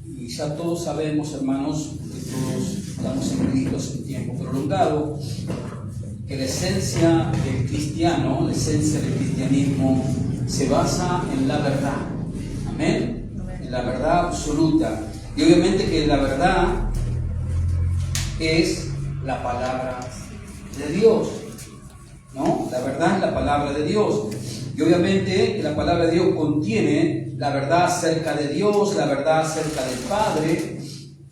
Y ya todos sabemos, hermanos, que todos estamos en Cristo hace un tiempo prolongado, que la esencia del cristiano, la esencia del cristianismo, se basa en la verdad. Amén. En la verdad absoluta. Y obviamente que la verdad es la palabra de Dios, ¿no? La verdad es la palabra de Dios. Y obviamente la palabra de Dios contiene la verdad acerca de Dios, la verdad acerca del Padre,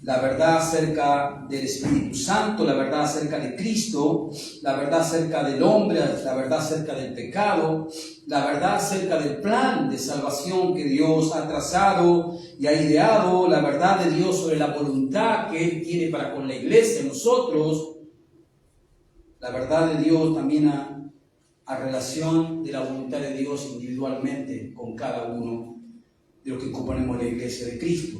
la verdad acerca del Espíritu Santo, la verdad acerca de Cristo, la verdad acerca del hombre, la verdad acerca del pecado, la verdad acerca del plan de salvación que Dios ha trazado y ha ideado, la verdad de Dios sobre la voluntad que Él tiene para con la iglesia, nosotros, la verdad de Dios también a relación de la voluntad de Dios individualmente con cada uno de los que componemos la iglesia de Cristo.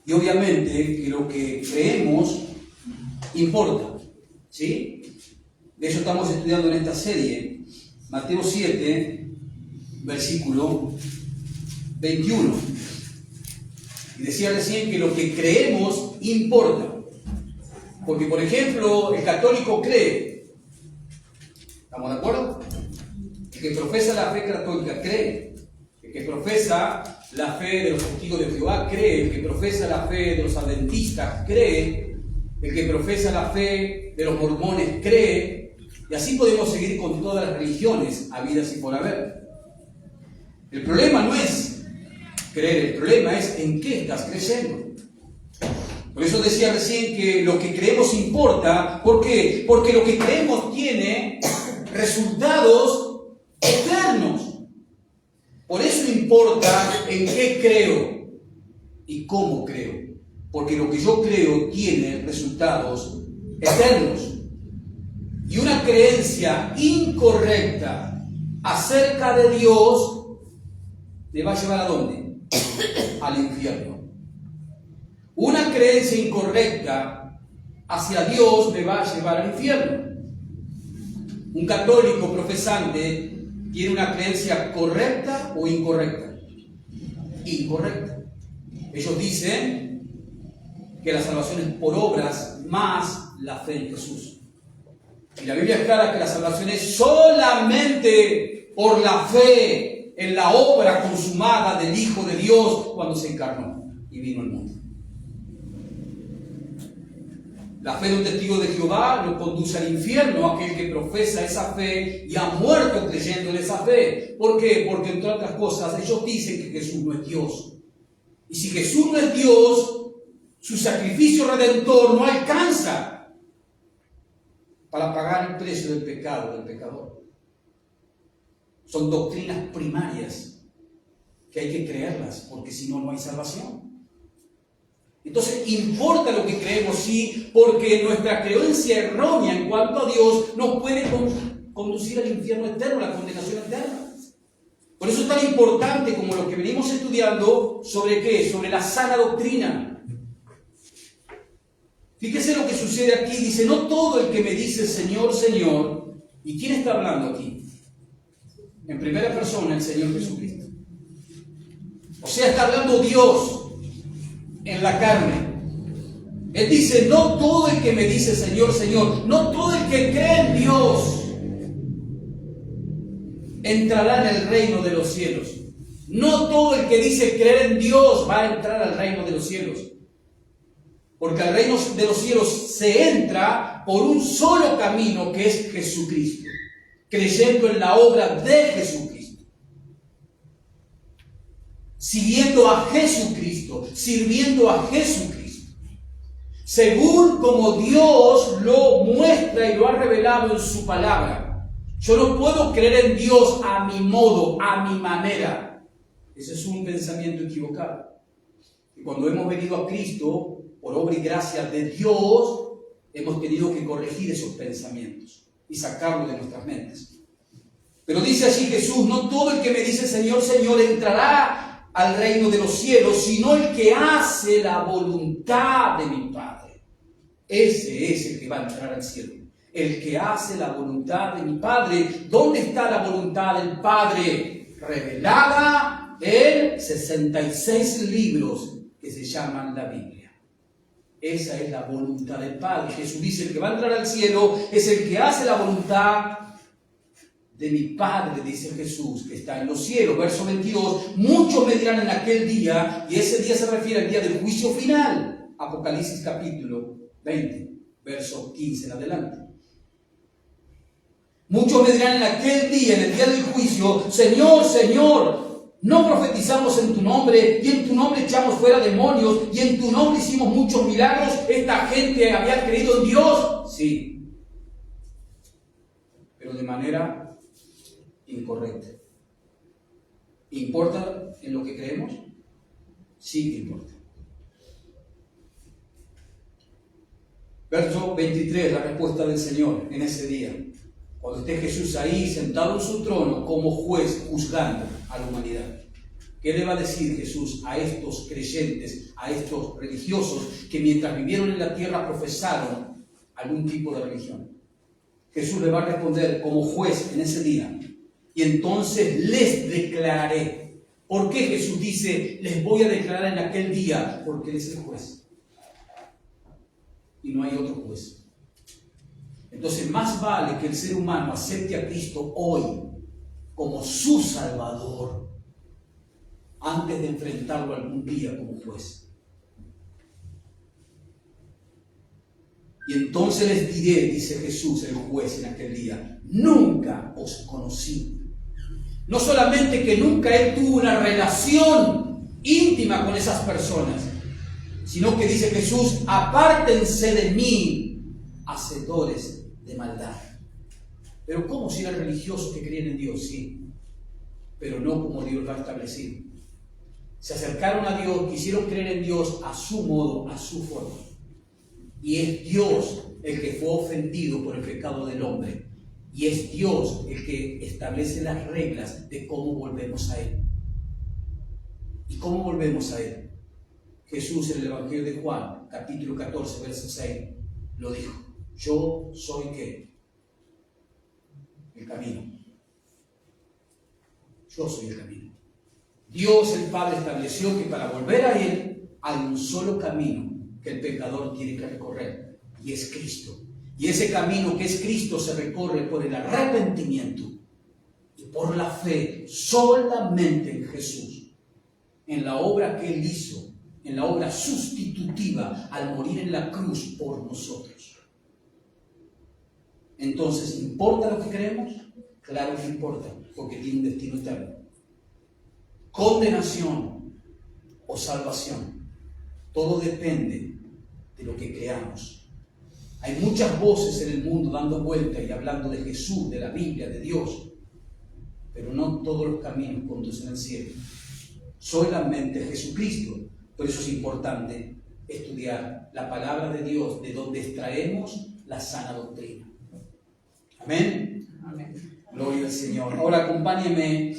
Y obviamente que lo que creemos importa, ¿sí? De eso estamos estudiando en esta serie, Mateo 7, versículo 21. Y decía recién que lo que creemos importa. Porque, por ejemplo, el católico cree. ¿Estamos de acuerdo? El que profesa la fe católica cree. El que profesa la fe de los testigos de Jehová cree. El que profesa la fe de los adventistas cree. El que profesa la fe de los mormones cree. Y así podemos seguir con todas las religiones habidas y por haber. El problema no es creer, el problema es en qué estás creyendo. Por eso decía recién que lo que creemos importa. ¿Por qué? Porque lo que creemos tiene resultados eternos. Por eso importa en qué creo y cómo creo. Porque lo que yo creo tiene resultados eternos. Y una creencia incorrecta acerca de Dios me va a llevar ¿a dónde? Al infierno. Una creencia incorrecta hacia Dios me va a llevar al infierno. Un católico profesante tiene una creencia correcta o incorrecta. Incorrecta. Ellos dicen que la salvación es por obras más la fe en Jesús. Y la Biblia es clara que la salvación es solamente por la fe en la obra consumada del Hijo de Dios cuando se encarnó y vino al mundo. La fe de un testigo de Jehová lo conduce al infierno, aquel que profesa esa fe y ha muerto creyendo en esa fe. ¿Por qué? Porque entre otras cosas ellos dicen que Jesús no es Dios. Y si Jesús no es Dios, su sacrificio redentor no alcanza para pagar el precio del pecado del pecador. Son doctrinas primarias que hay que creerlas, porque si no, no hay salvación. Entonces, importa lo que creemos, sí, porque nuestra creencia errónea en cuanto a Dios nos puede conducir al infierno eterno, a la condenación eterna. Por eso es tan importante como lo que venimos estudiando, ¿sobre qué? Sobre la sana doctrina. Fíjese lo que sucede aquí, dice, no todo el que me dice Señor, Señor, ¿y quién está hablando aquí? En primera persona, el Señor Jesucristo. O sea, está hablando Dios en la carne. Él dice, no todo el que me dice Señor, Señor, no todo el que cree en Dios entrará en el reino de los cielos. No todo el que dice creer en Dios va a entrar al reino de los cielos. Porque al reino de los cielos se entra por un solo camino, que es Jesucristo, creyendo en la obra de Jesucristo, siguiendo a Jesucristo, sirviendo a Jesucristo, según como Dios lo muestra y lo ha revelado en su palabra. Yo no puedo creer en Dios a mi modo, a mi manera. Ese es un pensamiento equivocado. Y cuando hemos venido a Cristo, por obra y gracia de Dios, hemos tenido que corregir esos pensamientos y sacarlos de nuestras mentes. Pero dice allí Jesús, no todo el que me dice Señor, Señor entrará al reino de los cielos, sino el que hace la voluntad de mi Padre. Ese es el que va a entrar al cielo. El que hace la voluntad de mi Padre. ¿Dónde está la voluntad del Padre? Revelada en 66 libros que se llaman la Biblia. Esa es la voluntad del Padre. Jesús dice, el que va a entrar al cielo es el que hace la voluntad de mi Padre, dice Jesús, que está en los cielos. Verso 22, muchos me dirán en aquel día, y ese día se refiere al día del juicio final. Apocalipsis capítulo 20, verso 15 en adelante. Muchos me dirán en aquel día, en el día del juicio, Señor, Señor, no profetizamos en tu nombre, y en tu nombre echamos fuera demonios, y en tu nombre hicimos muchos milagros. ¿Esta gente había creído en Dios? Sí, pero de manera incorrecta. ¿Importa en lo que creemos? Sí que importa. Verso 23, la respuesta del Señor en ese día. Cuando esté Jesús ahí sentado en su trono como juez juzgando a la humanidad. ¿Qué le va a decir Jesús a estos creyentes, a estos religiosos que mientras vivieron en la tierra profesaron algún tipo de religión? Jesús le va a responder como juez en ese día. Y entonces les declararé. ¿Por qué Jesús dice, les voy a declarar en aquel día? Porque Él es el juez. Y no hay otro juez. Entonces, más vale que el ser humano acepte a Cristo hoy como su Salvador antes de enfrentarlo algún día como juez. Y entonces les diré, dice Jesús, el juez en aquel día, nunca os conocí. No solamente que nunca Él tuvo una relación íntima con esas personas, sino que dice Jesús, apártense de mí, hacedores de maldad. Pero ¿cómo si eran religiosos que creían en Dios? Sí, pero no como Dios lo ha establecido. Se acercaron a Dios, quisieron creer en Dios a su modo, a su forma. Y es Dios el que fue ofendido por el pecado del hombre. Y es Dios el que establece las reglas de cómo volvemos a Él. ¿Y cómo volvemos a Él? Jesús en el Evangelio de Juan, capítulo 14, verso 6, lo dijo. Yo soy ¿qué? El camino. Yo soy el camino. Dios el Padre estableció que para volver a Él hay un solo camino que el pecador tiene que recorrer, y es Cristo. Y ese camino que es Cristo se recorre por el arrepentimiento y por la fe solamente en Jesús, en la obra que Él hizo, en la obra sustitutiva al morir en la cruz por nosotros. Entonces, ¿importa lo que creemos? Claro que importa, porque tiene un destino eterno. Condenación o salvación, todo depende de lo que creamos. Hay muchas voces en el mundo dando vuelta y hablando de Jesús, de la Biblia, de Dios, pero no todos los caminos conducen al cielo. Solamente Jesucristo. Por eso es importante estudiar la palabra de Dios, de donde extraemos la sana doctrina. Amén. Amén. Gloria al Señor. Ahora acompáñeme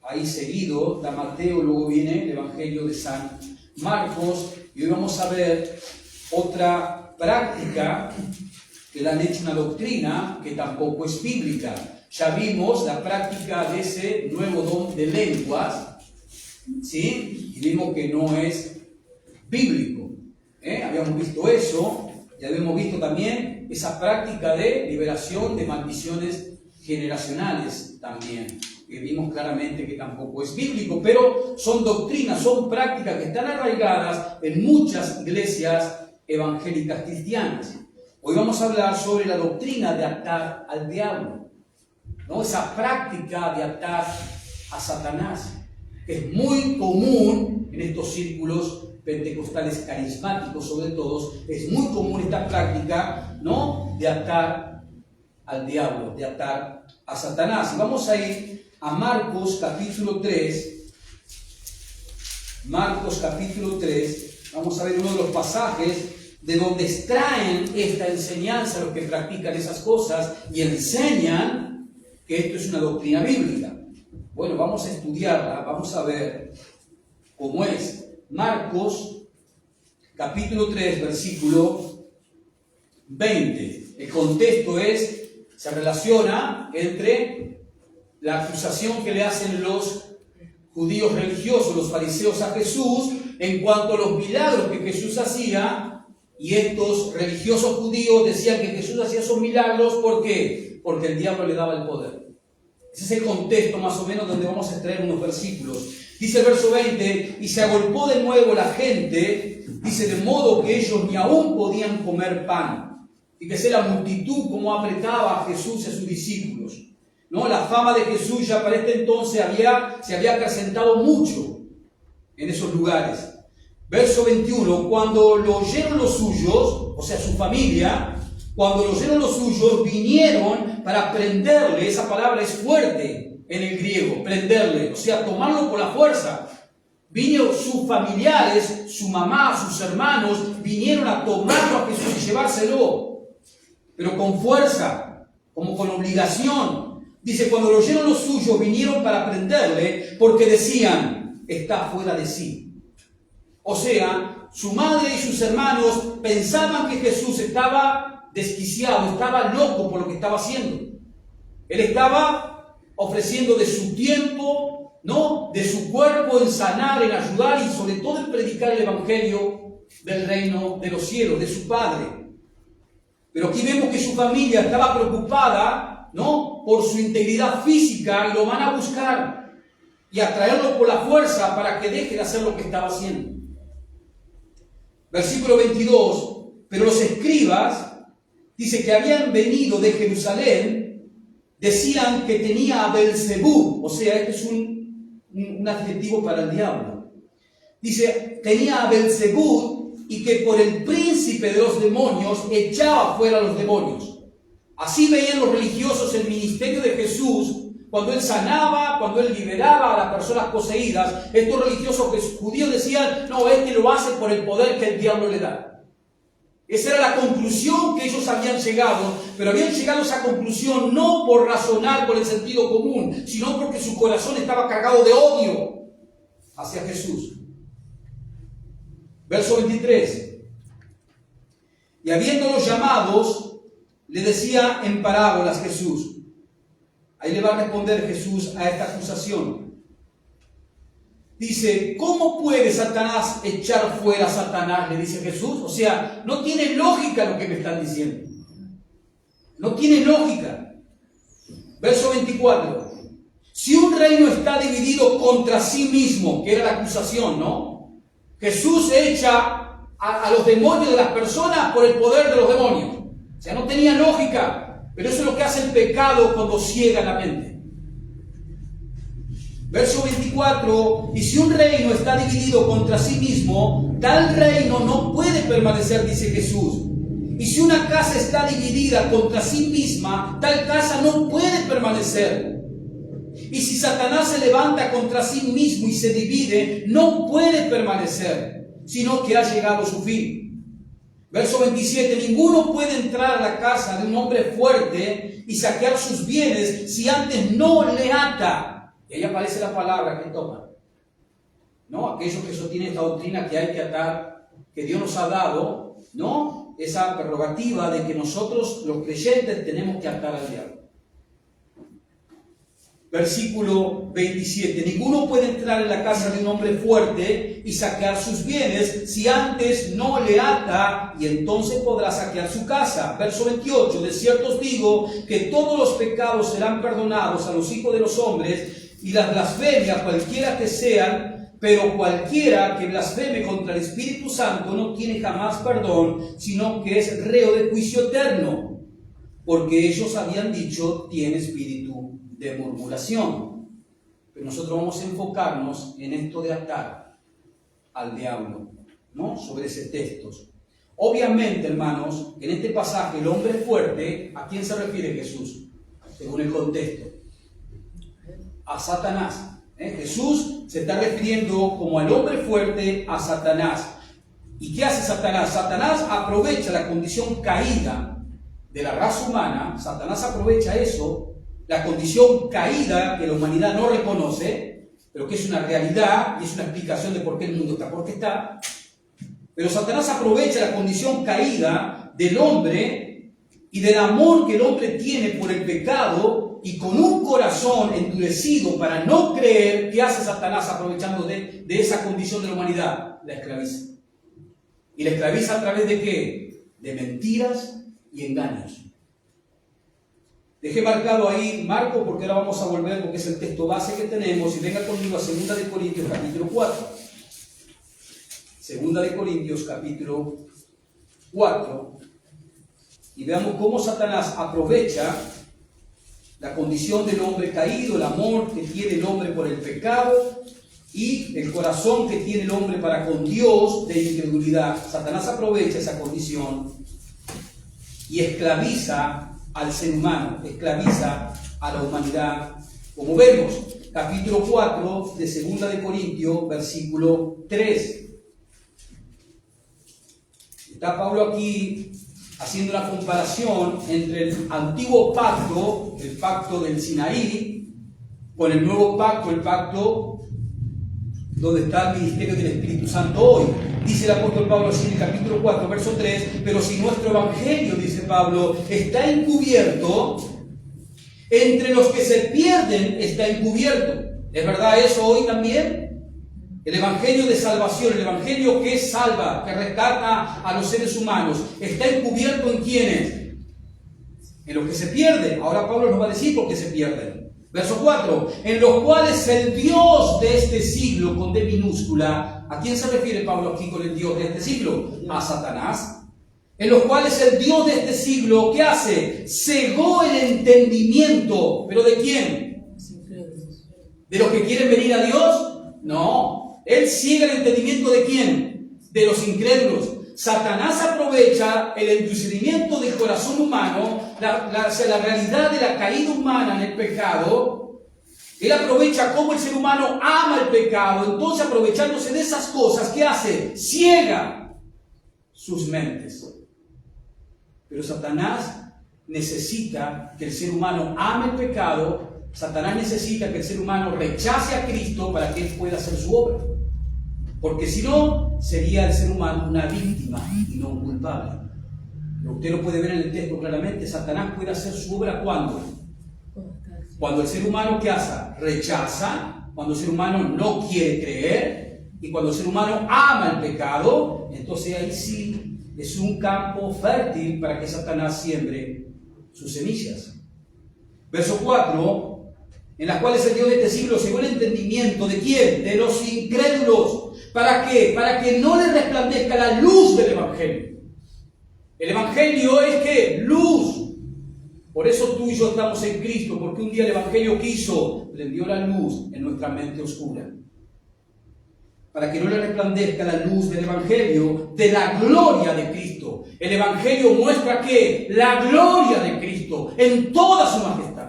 ahí seguido, da Mateo, luego viene el Evangelio de San Marcos, y hoy vamos a ver otra práctica que le han hecho una doctrina que tampoco es bíblica. Ya vimos la práctica de ese nuevo don de lenguas, ¿sí? Y vimos que no es bíblico. Habíamos visto eso, ya habíamos visto también esa práctica de liberación de maldiciones generacionales también. Que vimos claramente que tampoco es bíblico, pero son doctrinas, son prácticas que están arraigadas en muchas iglesias evangélicas cristianas. Hoy vamos a hablar sobre la doctrina de atar al diablo, ¿no? Esa práctica de atar a Satanás es muy común en estos círculos pentecostales carismáticos, sobre todo, es muy común esta práctica, ¿no?, de atar al diablo, de atar a Satanás. Y vamos a ir a Marcos capítulo 3. Marcos capítulo 3. Vamos a ver uno de los pasajes de donde extraen esta enseñanza los que practican esas cosas y enseñan que esto es una doctrina bíblica. Bueno, vamos a estudiarla, vamos a ver cómo es. Marcos capítulo 3, versículo 20. El contexto se relaciona entre la acusación que le hacen los judíos religiosos, los fariseos, a Jesús en cuanto a los milagros que Jesús hacía, y estos religiosos judíos decían que Jesús hacía esos milagros. ¿Por qué? Porque el diablo le daba el poder. Ese es el contexto más o menos donde vamos a extraer unos versículos. Dice el verso 20, y se agolpó de nuevo la gente, dice, de modo que ellos ni aún podían comer pan. Fíjese la multitud cómo apretaba a Jesús y a sus discípulos, ¿no? La fama de Jesús ya para este entonces se había acrecentado mucho en esos lugares. Verso 21, cuando lo oyeron los suyos, o sea, su familia, cuando lo oyeron los suyos, vinieron para prenderle. Esa palabra es fuerte en el griego, prenderle, o sea, tomarlo por la fuerza. Vinieron sus familiares, su mamá, sus hermanos, vinieron a tomarlo a Jesús y llevárselo, pero con fuerza, como con obligación. Dice, cuando lo oyeron los suyos, vinieron para prenderle, porque decían, está fuera de sí. O sea, su madre y sus hermanos pensaban que Jesús estaba desquiciado, estaba loco por lo que estaba haciendo. Él estaba ofreciendo de su tiempo, ¿no?, de su cuerpo en sanar, en ayudar y sobre todo en predicar el evangelio del reino de los cielos, de su Padre. Pero aquí vemos que su familia estaba preocupada, ¿no?, por su integridad física, y lo van a buscar y a traerlo por la fuerza para que deje de hacer lo que estaba haciendo. Versículo 22, pero los escribas, dice que habían venido de Jerusalén, decían que tenía a Belzebú, o sea, este es un adjetivo para el diablo. Dice, tenía a Belzebú, y que por el príncipe de los demonios echaba fuera a los demonios. Así veían los religiosos el ministerio de Jesús. Cuando Él sanaba, cuando Él liberaba a las personas poseídas, estos religiosos judíos decían, no, este lo hace por el poder que el diablo le da. Esa era la conclusión que ellos habían llegado, pero habían llegado a esa conclusión no por razonar por el sentido común, sino porque su corazón estaba cargado de odio hacia Jesús. Verso 23. Y habiéndolos llamados, le decía en parábolas Jesús. Ahí le va a responder Jesús a esta acusación. Dice, ¿cómo puede Satanás echar fuera a Satanás? Le dice Jesús. O sea, no tiene lógica lo que me están diciendo. No tiene lógica. Verso 24. Si un reino está dividido contra sí mismo, que era la acusación, ¿no? Jesús echa a los demonios de las personas por el poder de los demonios. O sea, no tenía lógica. Pero eso es lo que hace el pecado cuando ciega la mente. Verso 24, y si un reino está dividido contra sí mismo, tal reino no puede permanecer, dice Jesús. Y si una casa está dividida contra sí misma, tal casa no puede permanecer. Y si Satanás se levanta contra sí mismo y se divide, no puede permanecer, sino que ha llegado su fin. Verso 27, ninguno puede entrar a la casa de un hombre fuerte y saquear sus bienes si antes no le ata. Y ahí aparece la palabra que toma, ¿no? Aquellos que sostienen esta doctrina que hay que atar, que Dios nos ha dado, ¿no?, esa prerrogativa de que nosotros, los creyentes, tenemos que atar al diablo. Versículo 27. Ninguno puede entrar en la casa de un hombre fuerte y saquear sus bienes si antes no le ata, y entonces podrá saquear su casa. Verso 28. De cierto os digo que todos los pecados serán perdonados a los hijos de los hombres y las blasfemias, cualquiera que sean, pero cualquiera que blasfeme contra el Espíritu Santo no tiene jamás perdón, sino que es reo de juicio eterno, porque ellos habían dicho, tiene espíritu de murmuración. Pero nosotros vamos a enfocarnos en esto de atar al diablo, ¿no?, sobre ese texto. Obviamente, hermanos, en este pasaje el hombre fuerte, ¿a quién se refiere Jesús? Según el contexto, a Satanás. Jesús se está refiriendo como al hombre fuerte a Satanás. ¿Y qué hace Satanás? Satanás aprovecha la condición caída de la raza humana. Satanás aprovecha eso, la condición caída que la humanidad no reconoce, pero que es una realidad y es una explicación de por qué el mundo está porque está. Pero Satanás aprovecha la condición caída del hombre y del amor que el hombre tiene por el pecado y con un corazón endurecido para no creer, ¿qué hace Satanás aprovechando de esa condición de la humanidad? La esclaviza. ¿Y la esclaviza a través de qué? De mentiras y engaños. Dejé marcado ahí Marco porque ahora vamos a volver porque es el texto base que tenemos, y venga conmigo a 2 de Corintios capítulo 4. 2 de Corintios capítulo 4, y veamos cómo Satanás aprovecha la condición del hombre caído, el amor que tiene el hombre por el pecado y el corazón que tiene el hombre para con Dios de incredulidad. Satanás aprovecha esa condición y esclaviza al ser humano, esclaviza a la humanidad. Como vemos, capítulo 4 de 2 de Corintios, versículo 3. Está Pablo aquí haciendo una comparación entre el antiguo pacto, el pacto del Sinaí, con el nuevo pacto, el pacto donde está el ministerio del Espíritu Santo hoy. Dice el apóstol Pablo así en el capítulo 4, verso 3, pero si nuestro evangelio, dice Pablo, está encubierto, entre los que se pierden está encubierto. ¿Es verdad eso hoy también? El evangelio de salvación, el evangelio que salva, que rescata a los seres humanos, ¿está encubierto en quiénes? En los que se pierden. Ahora Pablo nos va a decir por qué se pierden. Verso 4, en los cuales el Dios de este siglo, con D minúscula, ¿a quién se refiere Pablo aquí con el Dios de este siglo? A Satanás. En los cuales el Dios de este siglo, ¿qué hace? Cegó el entendimiento. ¿Pero de quién? ¿De los que quieren venir a Dios? No. Él ciega el entendimiento ¿de quién? De los incrédulos. Satanás aprovecha el endurecimiento del corazón humano, la realidad de la caída humana en el pecado. Él aprovecha cómo el ser humano ama el pecado. Entonces, aprovechándose de esas cosas, ¿qué hace? Ciega sus mentes. Pero Satanás necesita que el ser humano ame el pecado. Satanás necesita que el ser humano rechace a Cristo para que él pueda hacer su obra. Porque si no, sería el ser humano una víctima y no un culpable. Pero usted lo puede ver en el texto claramente. Satanás puede hacer su obra ¿cuándo? Cuando el ser humano ¿qué hace? Rechaza. Cuando el ser humano no quiere creer. Y cuando el ser humano ama el pecado. Entonces ahí sí es un campo fértil para que Satanás siembre sus semillas. Verso 4. En las cuales el Dios de este siglo cegó el entendimiento ¿de quién? De los incrédulos. ¿Para qué? Para que no les resplandezca la luz del Evangelio. El Evangelio es ¿qué? Luz. Por eso tú y yo estamos en Cristo, porque un día el Evangelio quiso, prendió la luz en nuestra mente oscura. Para que no le resplandezca la luz del Evangelio, de la gloria de Cristo. El Evangelio muestra ¿qué? La gloria de Cristo en toda su majestad.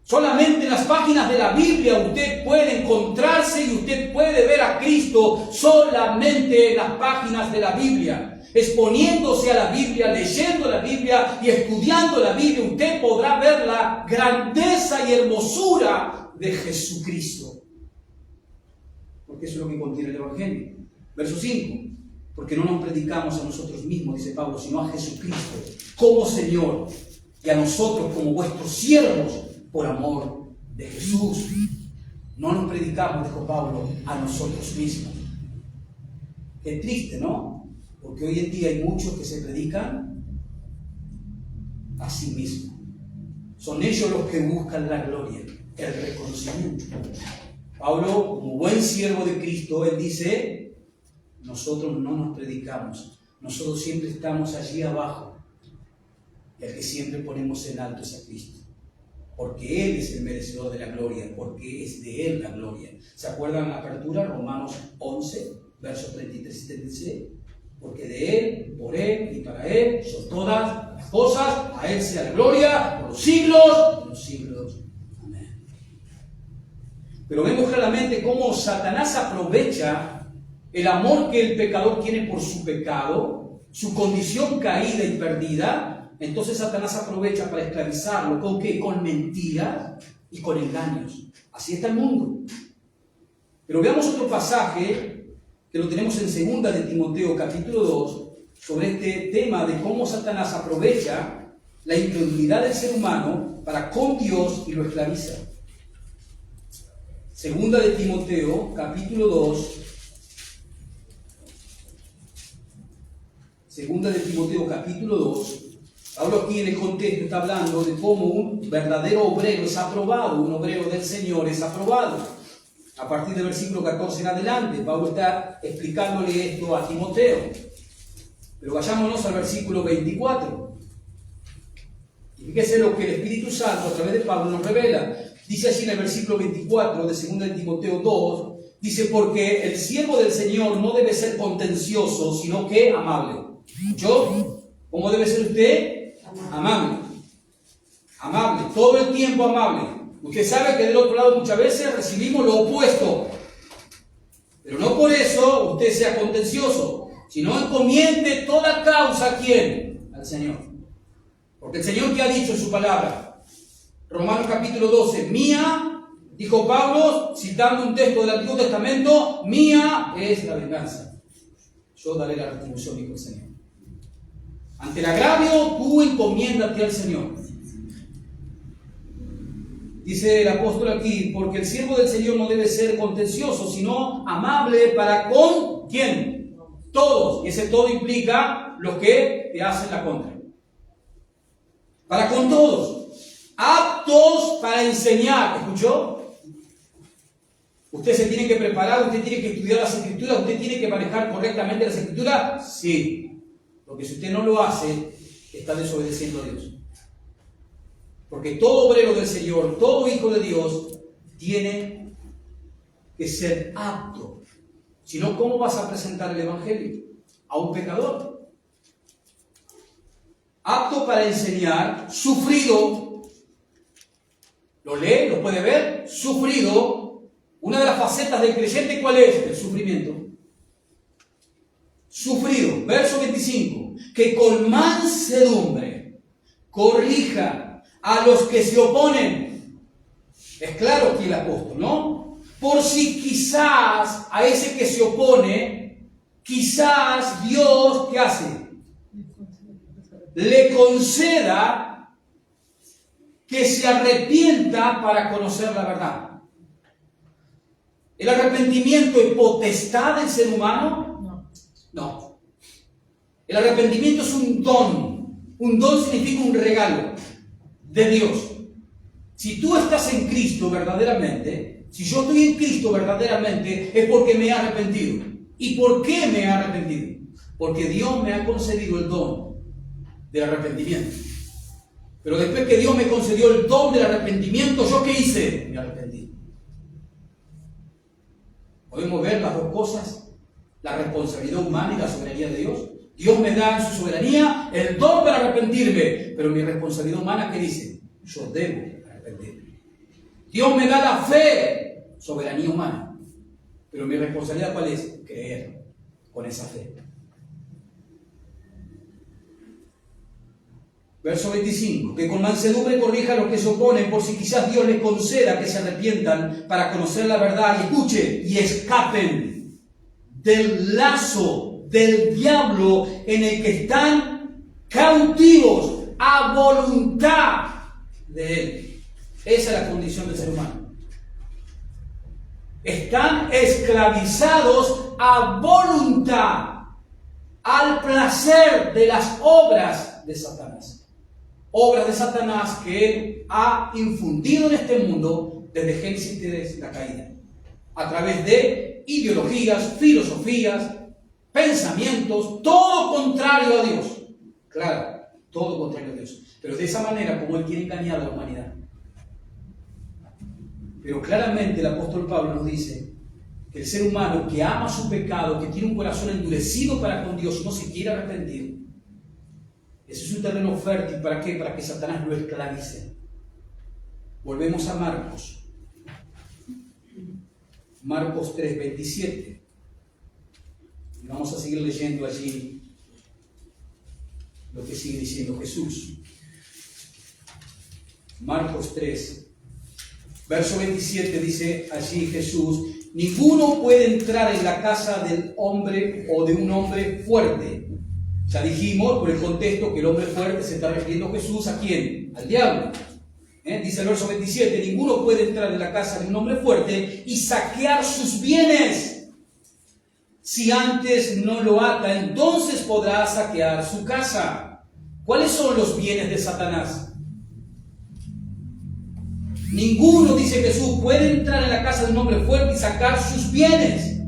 Solamente en las páginas de la Biblia usted puede encontrarse y usted puede ver a Cristo solamente en las páginas de la Biblia. Exponiéndose a la Biblia, leyendo la Biblia y estudiando la Biblia, usted podrá ver la grandeza y hermosura de Jesucristo. Porque eso es lo que contiene el Evangelio. Verso 5. Porque no nos predicamos a nosotros mismos, dice Pablo, sino a Jesucristo como Señor y a nosotros como vuestros siervos por amor de Jesús. No nos predicamos, dijo Pablo, a nosotros mismos. Qué triste, ¿no? Porque hoy en día hay muchos que se predican a sí mismos. Son ellos los que buscan la gloria, el reconocimiento. Pablo, como buen siervo de Cristo, él dice, nosotros no nos predicamos, nosotros siempre estamos allí abajo. Y al que siempre ponemos en alto es a Cristo. Porque Él es el merecedor de la gloria, porque es de Él la gloria. ¿Se acuerdan la apertura? Romanos 11, versos 33 y 36. Porque de Él, por Él y para Él son todas las cosas, a Él sea la gloria por los siglos de los siglos. Amén. Pero vemos claramente cómo Satanás aprovecha el amor que el pecador tiene por su pecado, su condición caída y perdida. Entonces Satanás aprovecha para esclavizarlo. ¿Con qué? Con mentiras y con engaños. Así está el mundo. Pero veamos otro pasaje que lo tenemos en 2 de Timoteo capítulo 2 sobre este tema de cómo Satanás aprovecha la incredulidad del ser humano para con Dios y lo esclaviza. Segunda de Timoteo, capítulo 2. Segunda de Timoteo, capítulo 2. Pablo aquí en el contexto está hablando de cómo un verdadero obrero es aprobado, un obrero del Señor es aprobado. A partir del versículo 14 en adelante, Pablo está explicándole esto a Timoteo. Pero vayámonos al versículo 24. Y fíjese lo que el Espíritu Santo a través de Pablo nos revela. Dice allí en el versículo 24 de 2 de Timoteo 2, dice, porque el siervo del Señor no debe ser contencioso, sino que amable. ¿Escuchó? ¿Cómo debe ser usted? Amable. Amable, todo el tiempo amable. Usted sabe que del otro lado muchas veces recibimos lo opuesto. Pero no por eso usted sea contencioso, sino encomiende toda causa ¿a quién? Al Señor. Porque el Señor que ha dicho en su palabra, Romanos capítulo 12, mía, dijo Pablo, citando un texto del Antiguo Testamento, mía es la venganza. Yo daré la retribución, dijo el Señor. Ante el agravio, tú encomiéndate al Señor. Dice el apóstol aquí, porque el siervo del Señor no debe ser contencioso, sino amable para con ¿quién? Todos. Y ese todo implica los que te hacen la contra. Para con todos. Aptos para enseñar. ¿Escuchó? Usted se tiene que preparar, usted tiene que estudiar las Escrituras, usted tiene que manejar correctamente las Escrituras. Sí. Porque si usted no lo hace, está desobedeciendo a Dios. Porque todo obrero del Señor, todo hijo de Dios, tiene que ser apto. Si no, ¿cómo vas a presentar el Evangelio a un pecador? Apto para enseñar, sufrido. ¿Lo lee? ¿Lo puede ver? Sufrido. Una de las facetas del creyente, ¿cuál es? El sufrimiento. Sufrido. Verso 25. Que con mansedumbre corrija a los que se oponen. Es claro aquí el apóstol, ¿no? Por si quizás a ese que se opone, quizás Dios, ¿qué hace? Le conceda que se arrepienta para conocer la verdad. ¿El arrepentimiento es potestad del ser humano? No. El arrepentimiento es un don. Un don significa un regalo de Dios. Si tú estás en Cristo verdaderamente, si yo estoy en Cristo verdaderamente, es porque me he arrepentido. ¿Y por qué me he arrepentido? Porque Dios me ha concedido el don del arrepentimiento. Pero después que Dios me concedió el don del arrepentimiento, ¿yo qué hice? Me arrepentí. ¿Podemos ver las dos cosas? La responsabilidad humana y la soberanía de Dios. Dios me da en su soberanía el don para arrepentirme, pero mi responsabilidad humana, ¿qué dice? Yo debo arrepentirme. Dios me da la fe, soberanía humana, pero mi responsabilidad, ¿cuál es? Creer con esa fe. Verso 25, que con mansedumbre corrija a los que se oponen, por si quizás Dios les conceda que se arrepientan para conocer la verdad y escuche, y escapen del lazo del diablo en el que están cautivos a voluntad de él. Esa es la condición del ser humano. Están esclavizados a voluntad, al placer de las obras de Satanás. Obras de Satanás que él ha infundido en este mundo desde Génesis de la caída, a través de ideologías, filosofías, pensamientos, todo contrario a Dios. Claro, todo contrario a Dios. Pero de esa manera como él quiere engañar a la humanidad. Pero claramente el apóstol Pablo nos dice que el ser humano que ama su pecado, que tiene un corazón endurecido para con Dios, no se quiere arrepentir, ese es un terreno fértil. ¿Para qué? Para que Satanás lo esclavice. Volvemos a Marcos. Marcos 3:27. Y vamos a seguir leyendo allí lo que sigue diciendo Jesús. Marcos 3, verso 27 dice allí Jesús: ninguno puede entrar en la casa del hombre o de un hombre fuerte Ya dijimos por el contexto que el hombre fuerte se está refiriendo Jesús ¿a quién? Al diablo. Dice el verso 27, ninguno puede entrar en la casa de un hombre fuerte y saquear sus bienes. Si antes no lo ata, entonces podrá saquear su casa. ¿Cuáles son los bienes de Satanás? Ninguno, dice Jesús, puede entrar en la casa de un hombre fuerte y sacar sus bienes.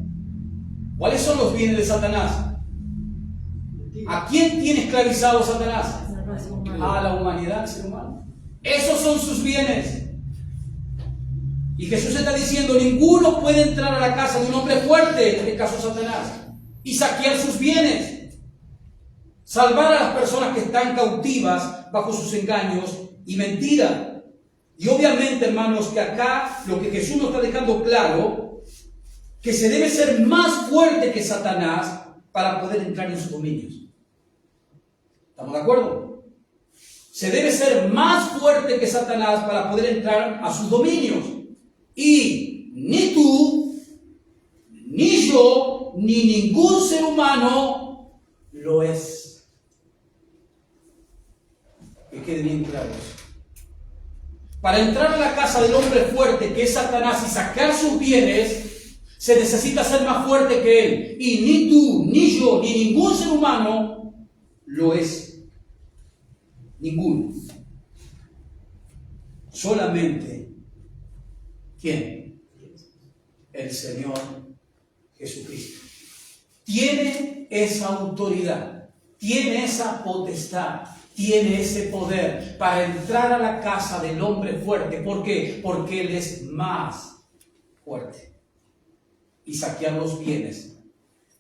¿Cuáles son los bienes de Satanás? ¿A quién tiene esclavizado Satanás? A la humanidad, al ser humano. Esos son sus bienes. Y Jesús está diciendo, ninguno puede entrar a la casa de un hombre fuerte, en este caso Satanás, y saquear sus bienes. Salvar a las personas que están cautivas bajo sus engaños y mentiras. Y obviamente, hermanos, que acá lo que Jesús nos está dejando claro, que se debe ser más fuerte que Satanás para poder entrar en sus dominios. ¿Estamos de acuerdo? Se debe ser más fuerte que Satanás para poder entrar a sus dominios. Y ni tú, ni yo, ni ningún ser humano lo es. Que quede bien claro eso. Para entrar a la casa del hombre fuerte, que es Satanás, y sacar sus bienes, se necesita ser más fuerte que él. Y ni tú, ni yo, ni ningún ser humano lo es. Ninguno. Solamente, ¿quién? El Señor Jesucristo. Tiene esa autoridad, tiene esa potestad, tiene ese poder para entrar a la casa del hombre fuerte. ¿Por qué? Porque Él es más fuerte. Y saquear los bienes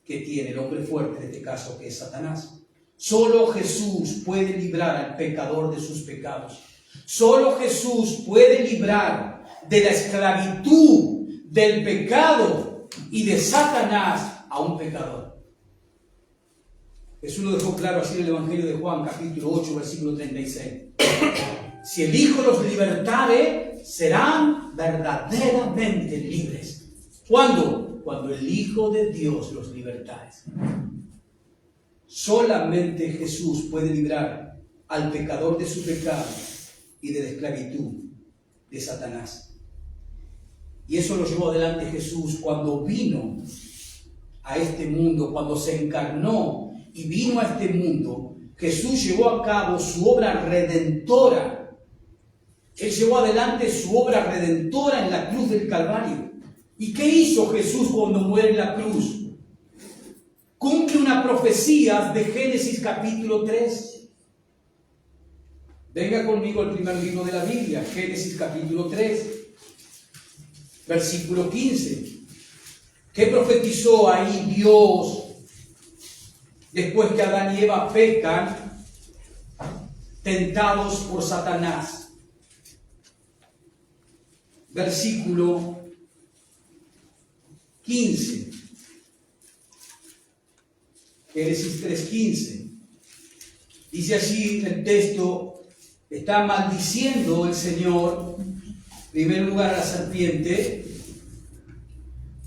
que tiene el hombre fuerte, en este caso que es Satanás. Solo Jesús puede librar al pecador de sus pecados. Solo Jesús puede librar de la esclavitud, del pecado y de Satanás a un pecador. Jesús lo dejó claro así en el Evangelio de Juan, capítulo 8, versículo 36. Si el Hijo los libertare, serán verdaderamente libres. ¿Cuándo? Cuando el Hijo de Dios los libertare. Solamente Jesús puede librar al pecador de su pecado y de la esclavitud de Satanás. Y eso lo llevó adelante Jesús cuando vino a este mundo, cuando se encarnó y vino a este mundo. Jesús llevó a cabo su obra redentora. Él llevó adelante su obra redentora en la cruz del Calvario. ¿Y qué hizo Jesús cuando muere en la cruz? Cumple una profecía de Génesis capítulo 3. Venga conmigo al primer libro de la Biblia, Génesis capítulo 3, versículo 15. ¿Qué profetizó ahí Dios después que Adán y Eva pecan, tentados por Satanás? Versículo 15. Génesis 3:15. Dice allí el texto, está maldiciendo el Señor, en primer lugar a la serpiente.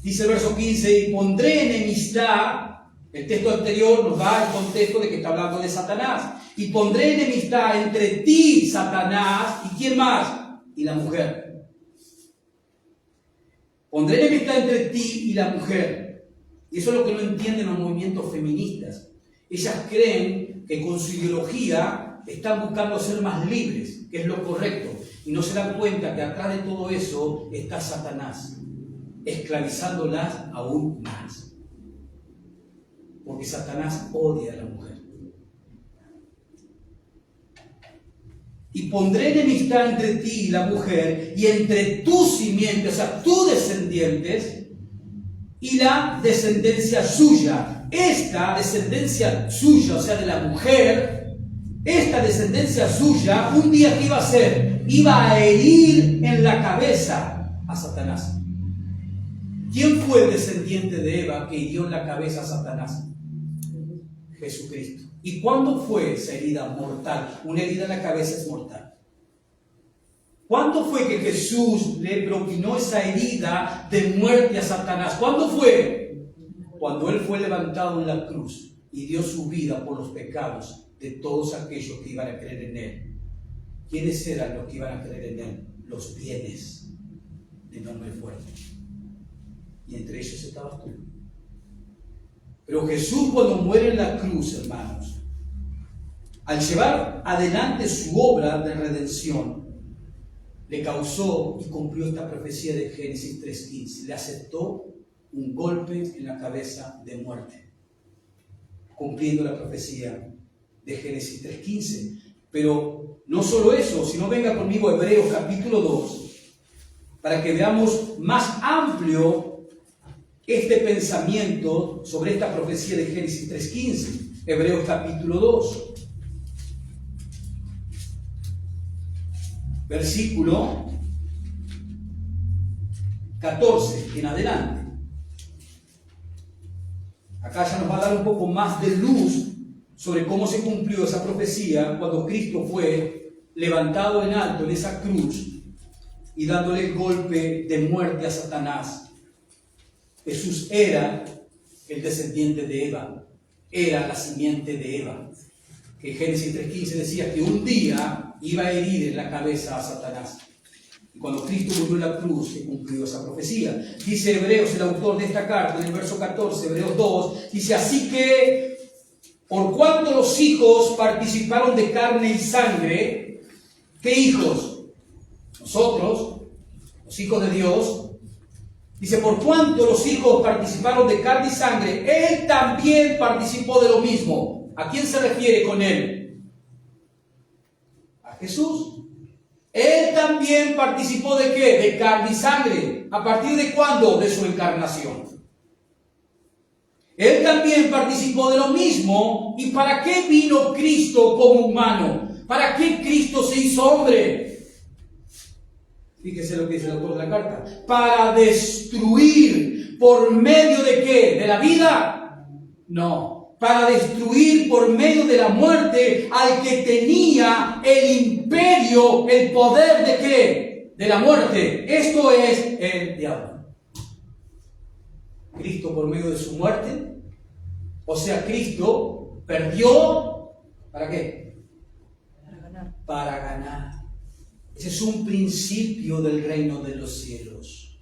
Dice el verso 15, y pondré enemistad. El texto anterior nos da el contexto de que está hablando de Satanás. Y pondré enemistad entre ti, Satanás, ¿y quién más? Y la mujer. Pondré enemistad entre ti y la mujer. Y eso es lo que no entienden los movimientos feministas. Ellas creen que con su ideología están buscando ser más libres, que es lo correcto. Y no se dan cuenta que atrás de todo eso está Satanás, esclavizándolas aún más. Porque Satanás odia a la mujer. Y pondré enemistad entre ti y la mujer, y entre tus simientes, o sea, tus descendientes, y la descendencia suya. Esta descendencia suya, o sea, de la mujer, esta descendencia suya, un día ¿qué iba a hacer? Iba a herir en la cabeza a Satanás. ¿Quién fue el descendiente de Eva que hirió en la cabeza a Satanás? Jesucristo. ¿Y cuándo fue esa herida mortal? Una herida en la cabeza es mortal. ¿Cuándo fue que Jesús le propinó esa herida de muerte a Satanás? ¿Cuándo fue? Cuando Él fue levantado en la cruz y dio su vida por los pecados de todos aquellos que iban a creer en Él. ¿Quiénes eran los que iban a creer en Él? Los bienes del hombre fuerte. Y entre ellos estabas tú. Pero Jesús, cuando muere en la cruz, hermanos, al llevar adelante su obra de redención, le causó y cumplió esta profecía de Génesis 3:15. Le aceptó un golpe en la cabeza de muerte, cumpliendo la profecía de Génesis 3:15. Pero no solo eso, sino venga conmigo a Hebreos capítulo 2, para que veamos más amplio este pensamiento sobre esta profecía de Génesis 3:15. Hebreos capítulo 2. Versículo 14 en adelante. Acá ya nos va a dar un poco más de luz sobre cómo se cumplió esa profecía cuando Cristo fue levantado en alto en esa cruz y dándole el golpe de muerte a Satanás. Jesús era el descendiente de Eva, era la simiente de Eva, que Génesis 3:15 decía que un día iba a herir en la cabeza a Satanás. Y cuando Cristo murió en la cruz, se cumplió esa profecía. Dice Hebreos, el autor de esta carta, en el verso 14, Hebreos 2, dice: así que, por cuanto los hijos participaron de carne y sangre, ¿qué hijos? Nosotros, los hijos de Dios. Dice: por cuanto los hijos participaron de carne y sangre, Él también participó de lo mismo. ¿A quién se refiere con Él? Jesús. Él también participó ¿de qué? De carne y sangre. ¿A partir de cuándo? De su encarnación. Él también participó de lo mismo. ¿Y para qué vino Cristo como humano? ¿Para qué Cristo se hizo hombre? Fíjese lo que dice el autor de la carta. Para destruir por medio de ¿qué? ¿De la vida? No. Para destruir por medio de la muerte al que tenía el imperio, el poder ¿de qué? De la muerte. Esto es el diablo. Cristo por medio de su muerte, o sea, Cristo perdió, ¿para qué? Para ganar. Para ganar. Ese es un principio del reino de los cielos.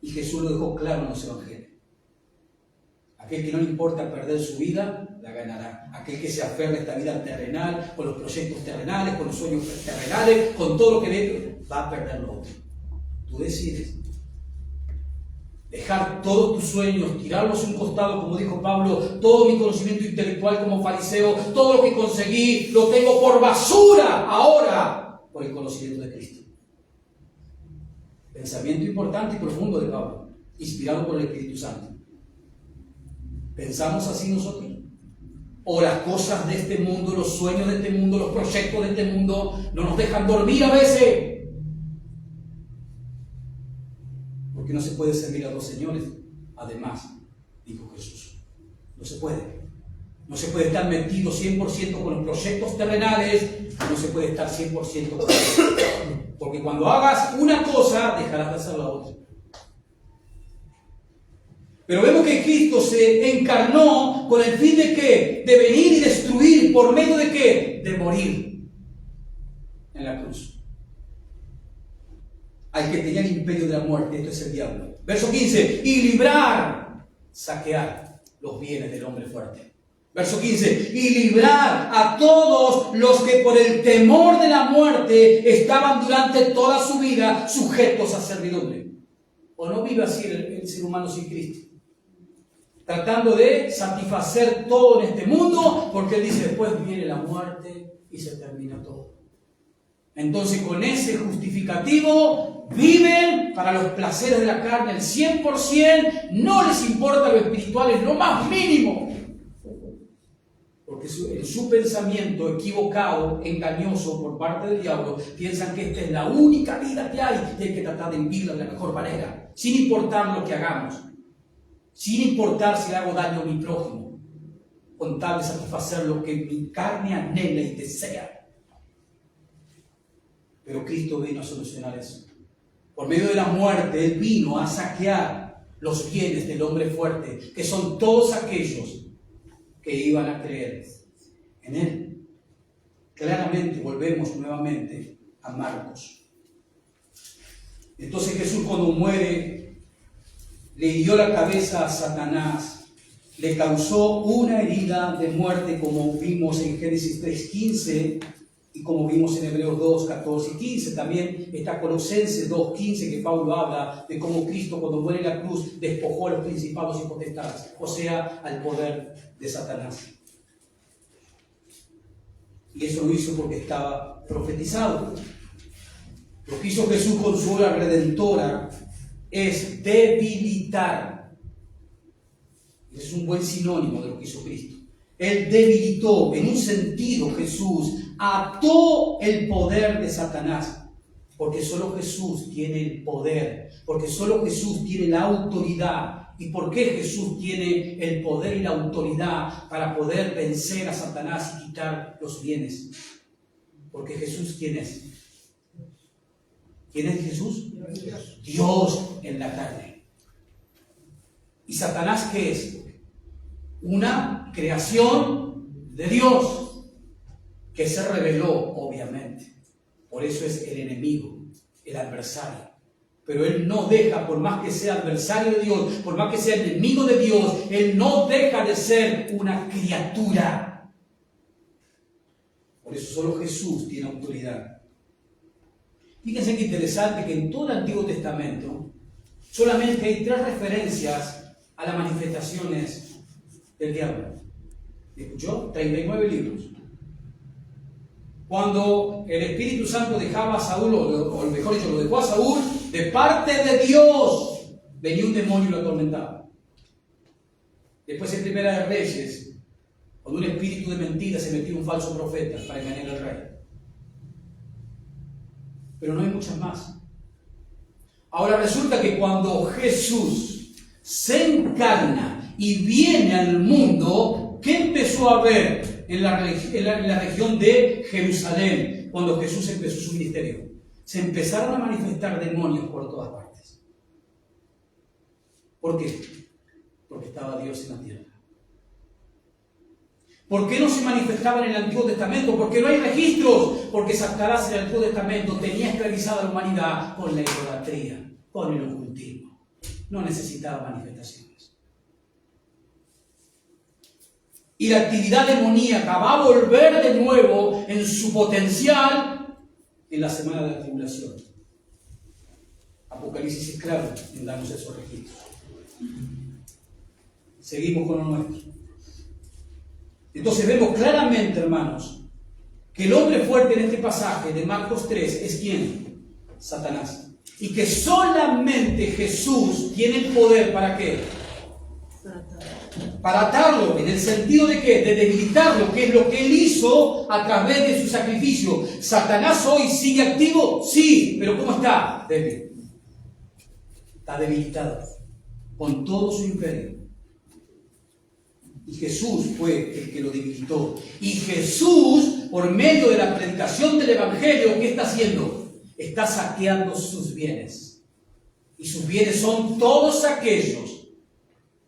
Y Jesús lo dejó claro en los evangelios. Aquel que no le importa perder su vida, la ganará. Aquel que se aferra a esta vida terrenal, con los proyectos terrenales, con los sueños terrenales, con todo lo que ve, va a perder lo otro. Tú decides. Dejar todos tus sueños, tirarlos a un costado, como dijo Pablo, todo mi conocimiento intelectual como fariseo, todo lo que conseguí, lo tengo por basura ahora, por el conocimiento de Cristo. Pensamiento importante y profundo de Pablo, inspirado por el Espíritu Santo. ¿Pensamos así nosotros? ¿O las cosas de este mundo, los sueños de este mundo, los proyectos de este mundo no nos dejan dormir a veces? Porque no se puede servir a dos señores. Además, dijo Jesús, no se puede. No se puede estar metido 100% con los proyectos terrenales, no se puede estar 100% con eso. Porque cuando hagas una cosa, dejarás de hacer la otra. Pero vemos que Cristo se encarnó con el fin de ¿qué? De venir y destruir, ¿por medio de qué? De morir en la cruz. Al que tenía el imperio de la muerte, esto es el diablo. Verso 15, y librar, saquear los bienes del hombre fuerte. Verso 15, y librar a todos los que por el temor de la muerte estaban durante toda su vida sujetos a servidumbre. ¿O no vive así el ser humano sin Cristo? Tratando de satisfacer todo en este mundo, porque él dice, después viene la muerte y se termina todo. Entonces, con ese justificativo, viven para los placeres de la carne al 100%, no les importa lo espiritual en lo más mínimo. Porque en su pensamiento equivocado, engañoso por parte del diablo, piensan que esta es la única vida que hay y hay que tratar de vivirla de la mejor manera, sin importar lo que hagamos. Sin importar si le hago daño a mi prójimo, con tal de satisfacer lo que mi carne anhela y desea. Pero Cristo vino a solucionar eso. Por medio de la muerte, Él vino a saquear los bienes del hombre fuerte, que son todos aquellos que que iban a creer en Él. Claramente volvemos nuevamente a Marcos. Entonces Jesús, cuando muere, le hirió la cabeza a Satanás, le causó una herida de muerte, como vimos en Génesis 3:15 y como vimos en Hebreos 2:14 y 15. También está Colosenses 2:15, que Pablo habla de cómo Cristo, cuando muere en la cruz, despojó a los principados y potestades, o sea, al poder de Satanás. Y eso lo hizo porque estaba profetizado. Lo que hizo Jesús con su obra redentora es debilitar. Ese es un buen sinónimo de lo que hizo Cristo. Él debilitó, en un sentido, Jesús ató el poder de Satanás, porque solo Jesús tiene el poder, porque solo Jesús tiene la autoridad. ¿Y por qué Jesús tiene el poder y la autoridad para poder vencer a Satanás y quitar los bienes? Porque Jesús, ¿quién es? ¿Quién es Jesús? Dios en la carne. ¿Y Satanás qué es? Una creación de Dios que se rebeló, obviamente. Por eso es el enemigo, el adversario. Pero Él no deja, por más que sea adversario de Dios, por más que sea enemigo de Dios, Él no deja de ser una criatura. Por eso solo Jesús tiene autoridad. Fíjense qué interesante que en todo el Antiguo Testamento solamente hay 3 referencias a las manifestaciones del diablo. ¿Escuchó? 39 libros. Cuando el Espíritu Santo dejaba a Saúl, o mejor dicho, lo dejó a Saúl, de parte de Dios, venía un demonio y lo atormentaba. Después en Primera de Reyes, cuando un espíritu de mentira se metió un falso profeta para engañar al rey. Pero no hay muchas más. Ahora resulta que cuando Jesús se encarna y viene al mundo, ¿qué empezó a ver en la región de Jerusalén cuando Jesús empezó su ministerio? Se empezaron a manifestar demonios por todas partes. ¿Por qué? Porque estaba Dios en la tierra. ¿Por qué no se manifestaban en el Antiguo Testamento? Porque no hay registros. Porque Satanás en el Antiguo Testamento tenía esclavizada a la humanidad con la idolatría, con el ocultismo. No necesitaba manifestaciones. Y la actividad demoníaca va a volver de nuevo en su potencial en la semana de la tribulación. Apocalipsis es claro en darnos esos registros. Seguimos con lo nuestro. Entonces vemos claramente, hermanos, que el hombre fuerte en este pasaje de Marcos 3 es ¿quién? Satanás. Y que solamente Jesús tiene el poder ¿para qué? Para atarlo, en el sentido de ¿qué? De debilitarlo, que es lo que Él hizo a través de su sacrificio. ¿Satanás hoy sigue activo? Sí, pero ¿cómo está? Débil. Está debilitado con todo su imperio. Y Jesús fue el que lo debilitó. Y Jesús, por medio de la predicación del Evangelio, ¿qué está haciendo? Está saqueando sus bienes. Y sus bienes son todos aquellos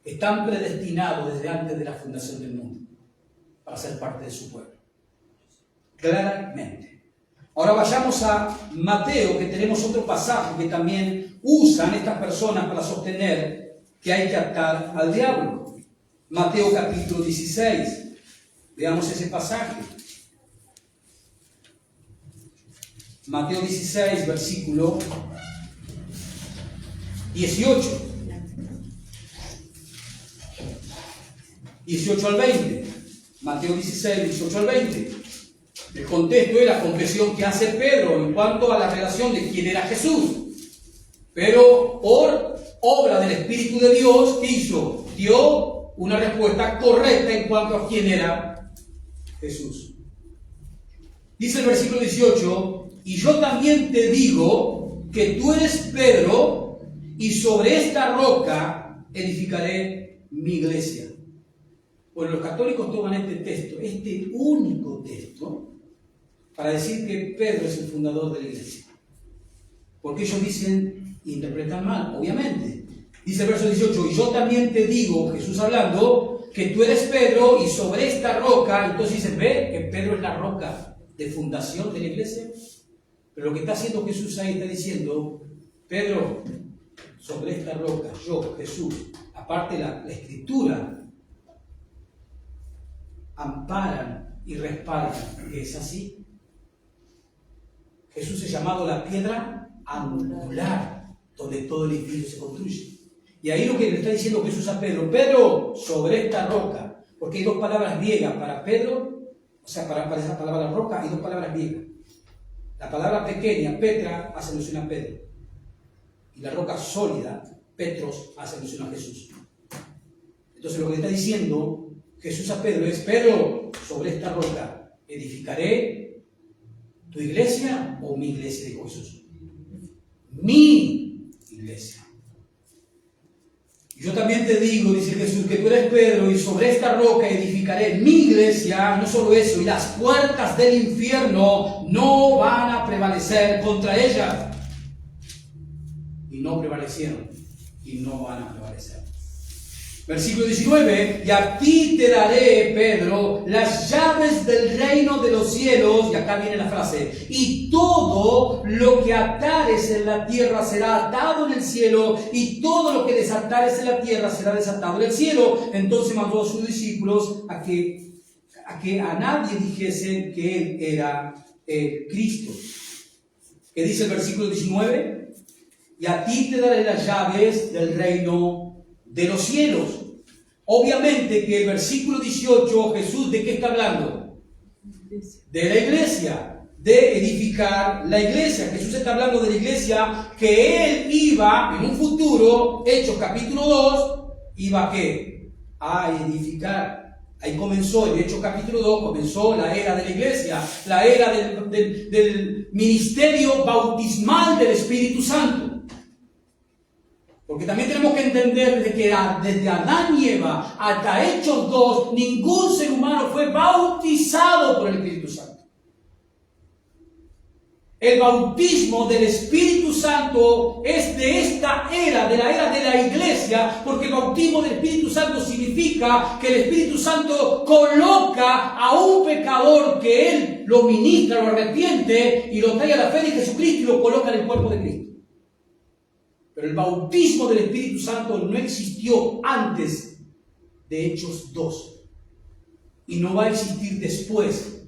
que están predestinados desde antes de la fundación del mundo para ser parte de su pueblo. Claramente. Ahora vayamos a Mateo, que tenemos otro pasaje que también usan estas personas para sostener que hay que atar al diablo. Mateo capítulo 16. Veamos ese pasaje. Mateo 16, versículo 18. 18 al 20. Mateo 16, 18 al 20. El contexto es la confesión que hace Pedro en cuanto a la relación de quién era Jesús. Pero por obra del Espíritu de Dios, ¿qué hizo? Dio una respuesta correcta en cuanto a quién era Jesús. Dice el versículo 18: y yo también te digo que tú eres Pedro, y sobre esta roca edificaré mi iglesia. Bueno, los católicos toman este texto, este único texto, para decir que Pedro es el fundador de la iglesia. Porque ellos dicen, interpretan mal, obviamente. Dice el verso 18: y yo también te digo, Jesús hablando, que tú eres Pedro y sobre esta roca, entonces dice, ve que Pedro es la roca de fundación de la iglesia. Pero lo que está haciendo Jesús ahí está diciendo, Pedro, sobre esta roca, yo, Jesús, aparte la escritura, amparan y respaldan que es así. Jesús es llamado la piedra angular, donde todo el edificio se construye. Y ahí lo que le está diciendo Jesús a Pedro, Pedro, sobre esta roca, porque hay dos palabras griegas para Pedro, o sea, para esa palabra roca hay dos palabras griegas. La palabra pequeña, Petra, hace alusión a Pedro. Y la roca sólida, Petros, hace alusión a Jesús. Entonces lo que le está diciendo Jesús a Pedro es, Pedro, sobre esta roca, ¿edificaré tu iglesia o mi iglesia? Dijo Jesús. Mi iglesia. Yo también te digo, dice Jesús, que tú eres Pedro y sobre esta roca edificaré mi iglesia. No solo eso, y las puertas del infierno no van a prevalecer contra ella. Y no prevalecieron y no van a prevalecer. Versículo 19, y a ti te daré, Pedro, las llaves del reino de los cielos, y acá viene la frase, y todo lo que atares en la tierra será atado en el cielo, y todo lo que desatares en la tierra será desatado en el cielo. Entonces mandó a sus discípulos a que a nadie dijesen que él era Cristo. ¿Qué dice el versículo 19? Y a ti te daré las llaves del reino de los cielos. Obviamente que el versículo 18, Jesús, ¿de qué está hablando? De la iglesia, de edificar la iglesia. Jesús está hablando de la iglesia que él iba en un futuro, Hechos capítulo 2, iba a ¿qué? A edificar. Ahí comenzó, en Hechos capítulo 2, comenzó la era de la iglesia, la era del ministerio bautismal del Espíritu Santo. Porque también tenemos que entender que desde Adán y Eva hasta Hechos 2, ningún ser humano fue bautizado por el Espíritu Santo. El bautismo del Espíritu Santo es de esta era, de la era de la iglesia, porque el bautismo del Espíritu Santo significa que el Espíritu Santo coloca a un pecador que él lo ministra, lo arrepiente y lo trae a la fe de Jesucristo y lo coloca en el cuerpo de Cristo. Pero el bautismo del Espíritu Santo no existió antes de Hechos 2. Y no va a existir después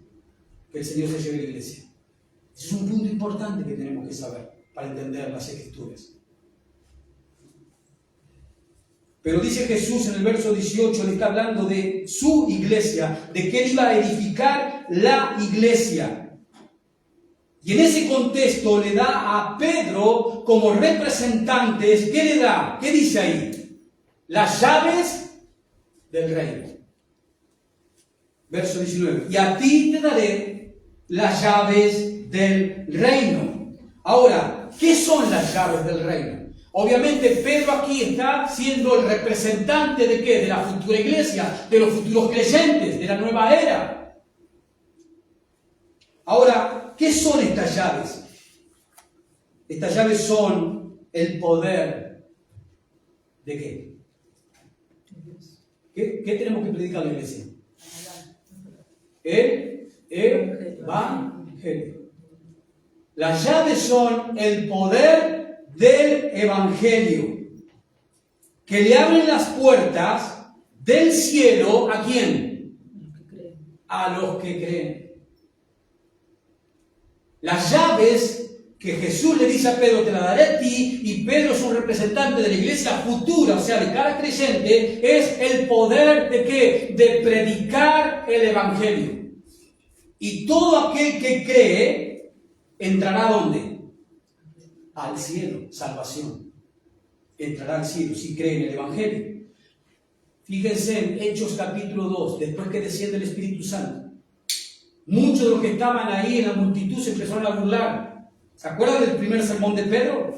que el Señor se lleve a la iglesia. Es un punto importante que tenemos que saber para entender las Escrituras. Pero dice Jesús en el verso 18, le está hablando de su iglesia, de que él iba a edificar la iglesia. Y en ese contexto le da a Pedro como representantes, ¿qué le da? ¿Qué dice ahí? Las llaves del reino. Verso 19. Y a ti te daré las llaves del reino. Ahora, ¿qué son las llaves del reino? Obviamente Pedro aquí está siendo el representante ¿de qué? De la futura iglesia, de los futuros creyentes, de la nueva era. Ahora, ¿qué son estas llaves? Estas llaves son el poder ¿de qué? ¿Qué tenemos que predicar a la iglesia? El Evangelio. Las llaves son el poder del Evangelio, que le abren las puertas del cielo ¿a quién? A los que creen. Las llaves que Jesús le dice a Pedro, te las daré a ti, y Pedro es un representante de la iglesia futura, o sea, de cada creyente, es el poder ¿de qué? De predicar el Evangelio. Y todo aquel que cree, entrará ¿a dónde? Al cielo, salvación. Entrará al cielo si cree en el Evangelio. Fíjense en Hechos capítulo 2, después que desciende el Espíritu Santo. Muchos de los que estaban ahí en la multitud se empezaron a burlar. ¿Se acuerdan del primer sermón de Pedro?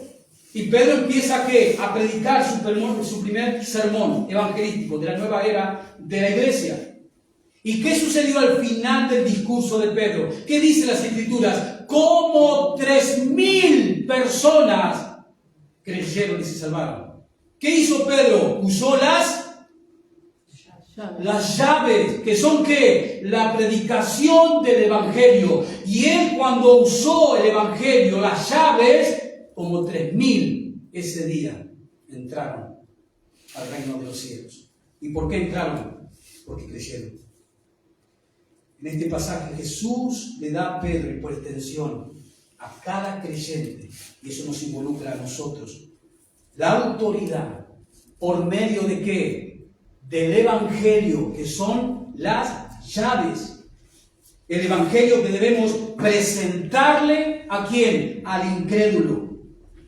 Y Pedro empieza ¿a qué? A predicar su primer sermón evangelístico de la nueva era de la iglesia. ¿Y qué sucedió al final del discurso de Pedro? ¿Qué dicen las Escrituras? Como 3,000 personas creyeron y se salvaron. ¿Qué hizo Pedro? Usó las Las llaves, que son ¿qué? La predicación del Evangelio. Y él cuando usó el Evangelio, las llaves, como 3.000 ese día entraron al reino de los cielos. ¿Y por qué entraron? Porque creyeron. En este pasaje Jesús le da a Pedro y por extensión a cada creyente, y eso nos involucra a nosotros, la autoridad por medio de ¿qué? Del Evangelio, que son las llaves. El Evangelio que debemos presentarle ¿a quién? Al incrédulo.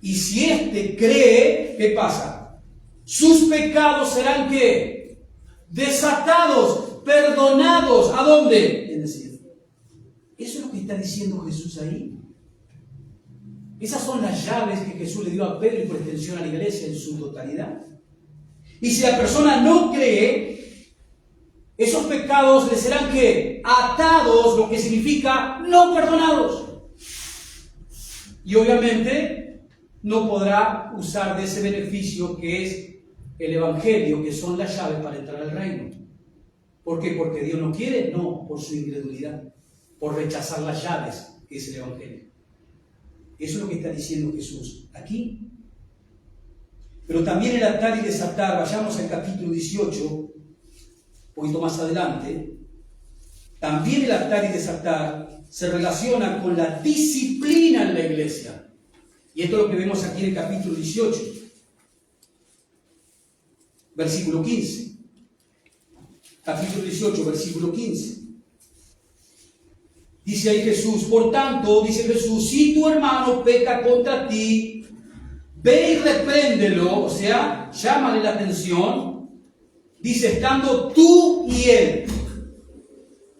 Y si éste cree, ¿qué pasa? Sus pecados serán ¿qué? Desatados, perdonados. ¿A dónde? En el cielo. Eso es lo que está diciendo Jesús ahí. Esas son las llaves que Jesús le dio a Pedro y por extensión a la iglesia en su totalidad. Y si la persona no cree, esos pecados le serán ¿qué? Atados, lo que significa no perdonados. Y obviamente no podrá usar de ese beneficio que es el Evangelio, que son las llaves para entrar al reino. ¿Por qué? ¿Porque Dios no quiere? No, por su incredulidad, por rechazar las llaves, que es el Evangelio. Eso es lo que está diciendo Jesús aquí. Pero también el atar y desatar, vayamos al capítulo 18, un poquito más adelante, también el atar y desatar se relaciona con la disciplina en la iglesia. Y esto es lo que vemos aquí en el capítulo 18, versículo 15. Capítulo 18, versículo 15. Dice ahí Jesús, por tanto, dice Jesús, si tu hermano peca contra ti, ve y repréndelo, o sea, llámale la atención, dice, estando tú y él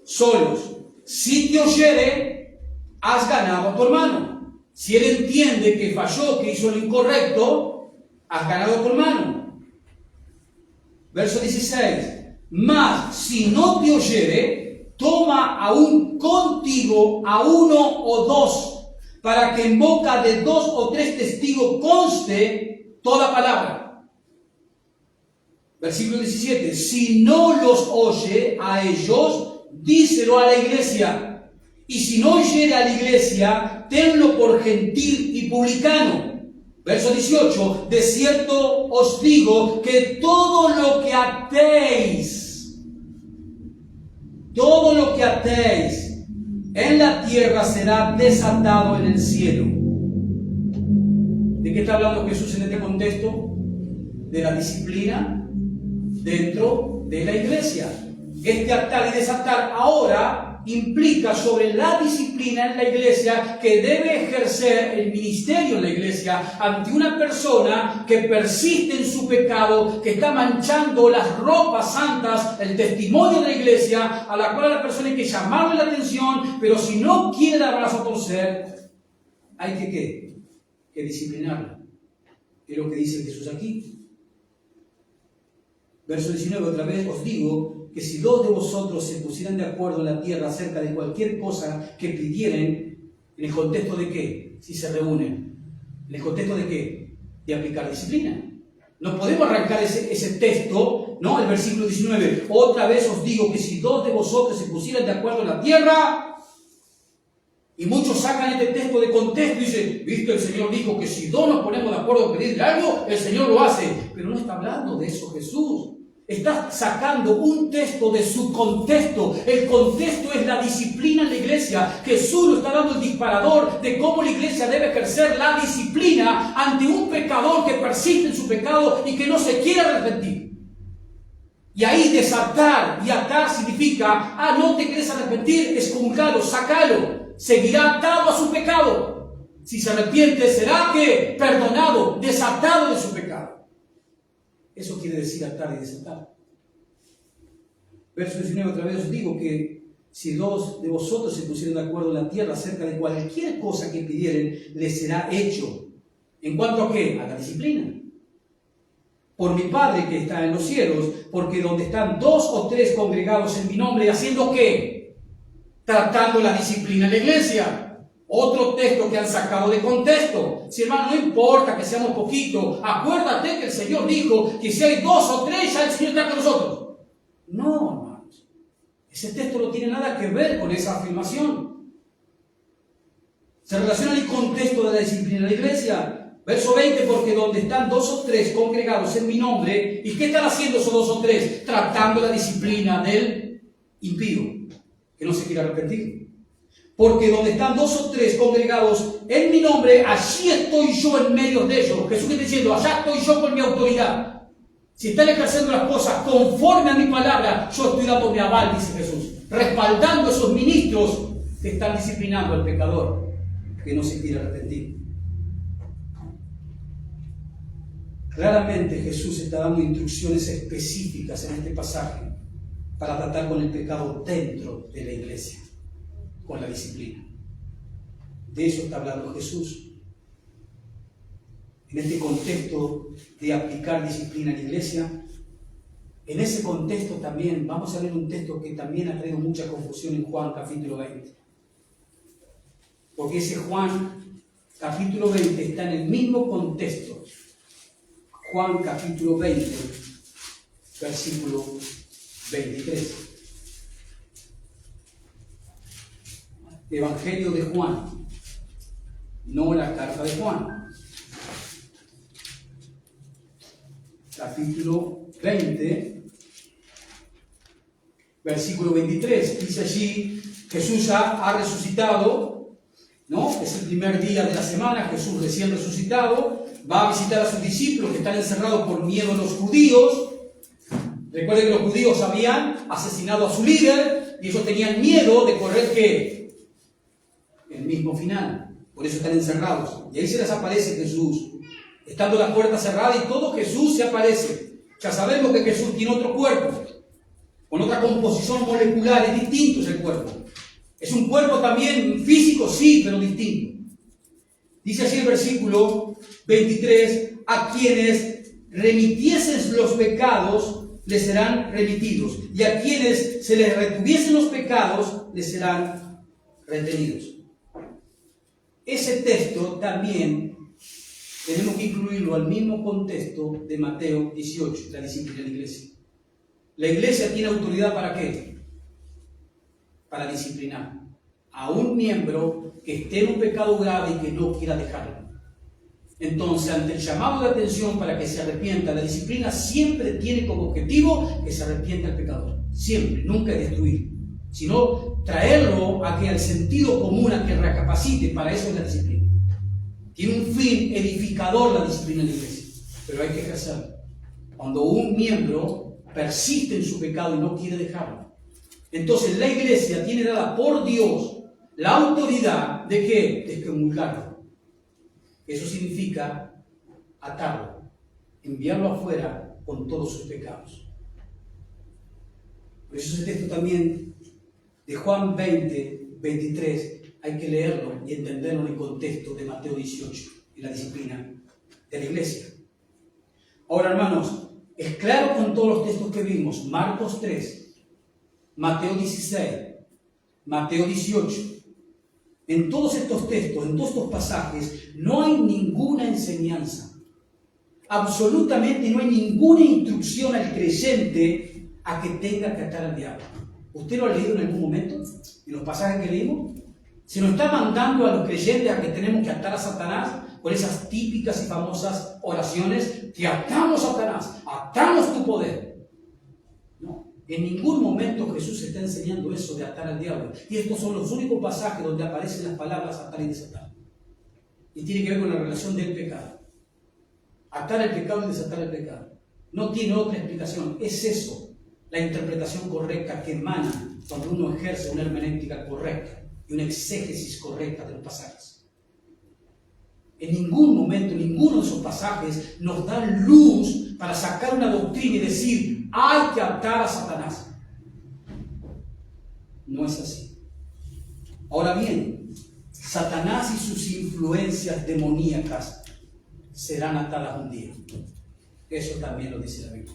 solos. Si te oyere, has ganado a tu hermano. Si él entiende que falló, que hizo lo incorrecto, has ganado a tu hermano. Verso 16, mas si no te oyere, toma aún contigo a uno o dos, para que en boca de 2 o 3 testigos conste toda palabra. Versículo 17. Si no los oye a ellos, díselo a la iglesia. Y si no oyere a la iglesia, tenlo por gentil y publicano. Verso 18. De cierto os digo que todo lo que atéis en la tierra será desatado en el cielo. ¿De qué está hablando Jesús en este contexto? De la disciplina dentro de la iglesia. Este atar y desatar ahora implica sobre la disciplina en la iglesia que debe ejercer el ministerio en la iglesia ante una persona que persiste en su pecado, que está manchando las ropas santas, el testimonio de la iglesia, a la cual a la persona hay que llamarle la atención, pero si no quiere dar brazo a torcer, hay que disciplinarla. Es lo que dice Jesús aquí. Verso 19, otra vez os digo que si 2 de vosotros se pusieran de acuerdo en la tierra acerca de cualquier cosa que pidieren, ¿en el contexto de qué? Si se reúnen. ¿En el contexto de qué? De aplicar disciplina. No podemos arrancar ese texto, ¿no? El versículo 19. Otra vez os digo que si 2 de vosotros se pusieran de acuerdo en la tierra, y muchos sacan este texto de contexto y dicen, ¿viste? El Señor dijo que si 2 nos ponemos de acuerdo en pedirle algo, el Señor lo hace. Pero no está hablando de eso Jesús. Está sacando un texto de su contexto. El contexto es la disciplina en la iglesia. Jesús nos está dando el disparador de cómo la iglesia debe ejercer la disciplina ante un pecador que persiste en su pecado y que no se quiere arrepentir. Y ahí desatar y atar significa, no te quieres arrepentir, excomulgalo, sacalo. Seguirá atado a su pecado. Si se arrepiente, será que perdonado, desatado de su pecado. Eso quiere decir atar y desatar. Verso 19, otra vez os digo que si 2 de vosotros se pusieran de acuerdo en la tierra acerca de cualquier cosa que pidieren, les será hecho. ¿En cuanto a qué? A la disciplina. Por mi Padre que está en los cielos, porque donde están 2 o 3 congregados en mi nombre, ¿haciendo qué? Tratando la disciplina en la iglesia. Otro texto que han sacado de contexto. Si hermano, no importa que seamos poquitos, acuérdate que el Señor dijo que si hay 2 o 3, ya el Señor está con nosotros. No, hermanos. Ese texto no tiene nada que ver con esa afirmación. Se relaciona al contexto de la disciplina de la iglesia. Verso 20, porque donde están 2 o 3 congregados en mi nombre, ¿y qué están haciendo esos 2 o 3? Tratando la disciplina del impío, que no se quiere arrepentir. Porque donde están 2 o 3 congregados en mi nombre, allí estoy yo en medio de ellos. Jesús está diciendo, allá estoy yo con mi autoridad. Si están ejerciendo las cosas conforme a mi palabra, yo estoy dando mi aval, dice Jesús, respaldando a esos ministros que están disciplinando al pecador, que no se quiere arrepentir. Claramente Jesús está dando instrucciones específicas en este pasaje para tratar con el pecado dentro de la iglesia, con la disciplina. De eso está hablando Jesús. En este contexto de aplicar disciplina en la iglesia, en ese contexto también vamos a leer un texto que también ha traído mucha confusión en Juan capítulo 20. Porque ese Juan capítulo 20 está en el mismo contexto. Juan capítulo 20, versículo 23. Evangelio de Juan, no la carta de Juan. Capítulo 20, versículo 23. Dice allí, Jesús ha resucitado, ¿no? Es el primer día de la semana, Jesús recién resucitado, va a visitar a sus discípulos que están encerrados por miedo a los judíos. Recuerden que los judíos habían asesinado a su líder y ellos tenían miedo de correr ¿qué? El mismo final. Por eso están encerrados. Y ahí se les aparece Jesús. Estando la puerta cerrada y todo Jesús se aparece. Ya sabemos que Jesús tiene otro cuerpo, con otra composición molecular, es distinto es el cuerpo. Es un cuerpo también físico, sí, pero distinto. Dice así el versículo 23, a quienes remitiesen los pecados, les serán remitidos. Y a quienes se les retuviesen los pecados, les serán retenidos. Ese texto también tenemos que incluirlo al mismo contexto de Mateo 18, la disciplina de la iglesia. La iglesia tiene autoridad ¿para qué? Para disciplinar a un miembro que esté en un pecado grave y que no quiera dejarlo. Entonces, ante el llamado de atención para que se arrepienta, la disciplina siempre tiene como objetivo que se arrepienta el pecador. Siempre, nunca destruir, sino traerlo a que al sentido común, a que recapacite. Para eso es la disciplina. Tiene un fin edificador la disciplina de la iglesia, pero hay que ejercerlo. Cuando un miembro persiste en su pecado y no quiere dejarlo, entonces la iglesia tiene dada por Dios la autoridad de ¿qué? De excomulgarlo. Eso significa atarlo, enviarlo afuera con todos sus pecados. Por eso ese texto también de Juan 20, 23, hay que leerlo y entenderlo en el contexto de Mateo 18 y la disciplina de la iglesia. Ahora, hermanos, es claro con todos los textos que vimos, Marcos 3, Mateo 16, Mateo 18. En todos estos textos, en todos estos pasajes, no hay ninguna enseñanza. Absolutamente no hay ninguna instrucción al creyente a que tenga que atar al diablo. ¿Usted lo ha leído en algún momento? ¿En los pasajes que leímos? Se nos está mandando a los creyentes a que tenemos que atar a Satanás con esas típicas y famosas oraciones: te atamos, Satanás, atamos tu poder. No, en ningún momento Jesús está enseñando eso de atar al diablo. Y estos son los únicos pasajes donde aparecen las palabras atar y desatar. Y tiene que ver con la relación del pecado. Atar el pecado y desatar el pecado. No tiene otra explicación. Es eso, la interpretación correcta que emana cuando uno ejerce una hermenéutica correcta y una exégesis correcta de los pasajes. En ningún momento, ninguno de esos pasajes nos da luz para sacar una doctrina y decir: hay que atar a Satanás. No es así. Ahora bien, Satanás y sus influencias demoníacas serán atadas un día. Eso también lo dice la Biblia.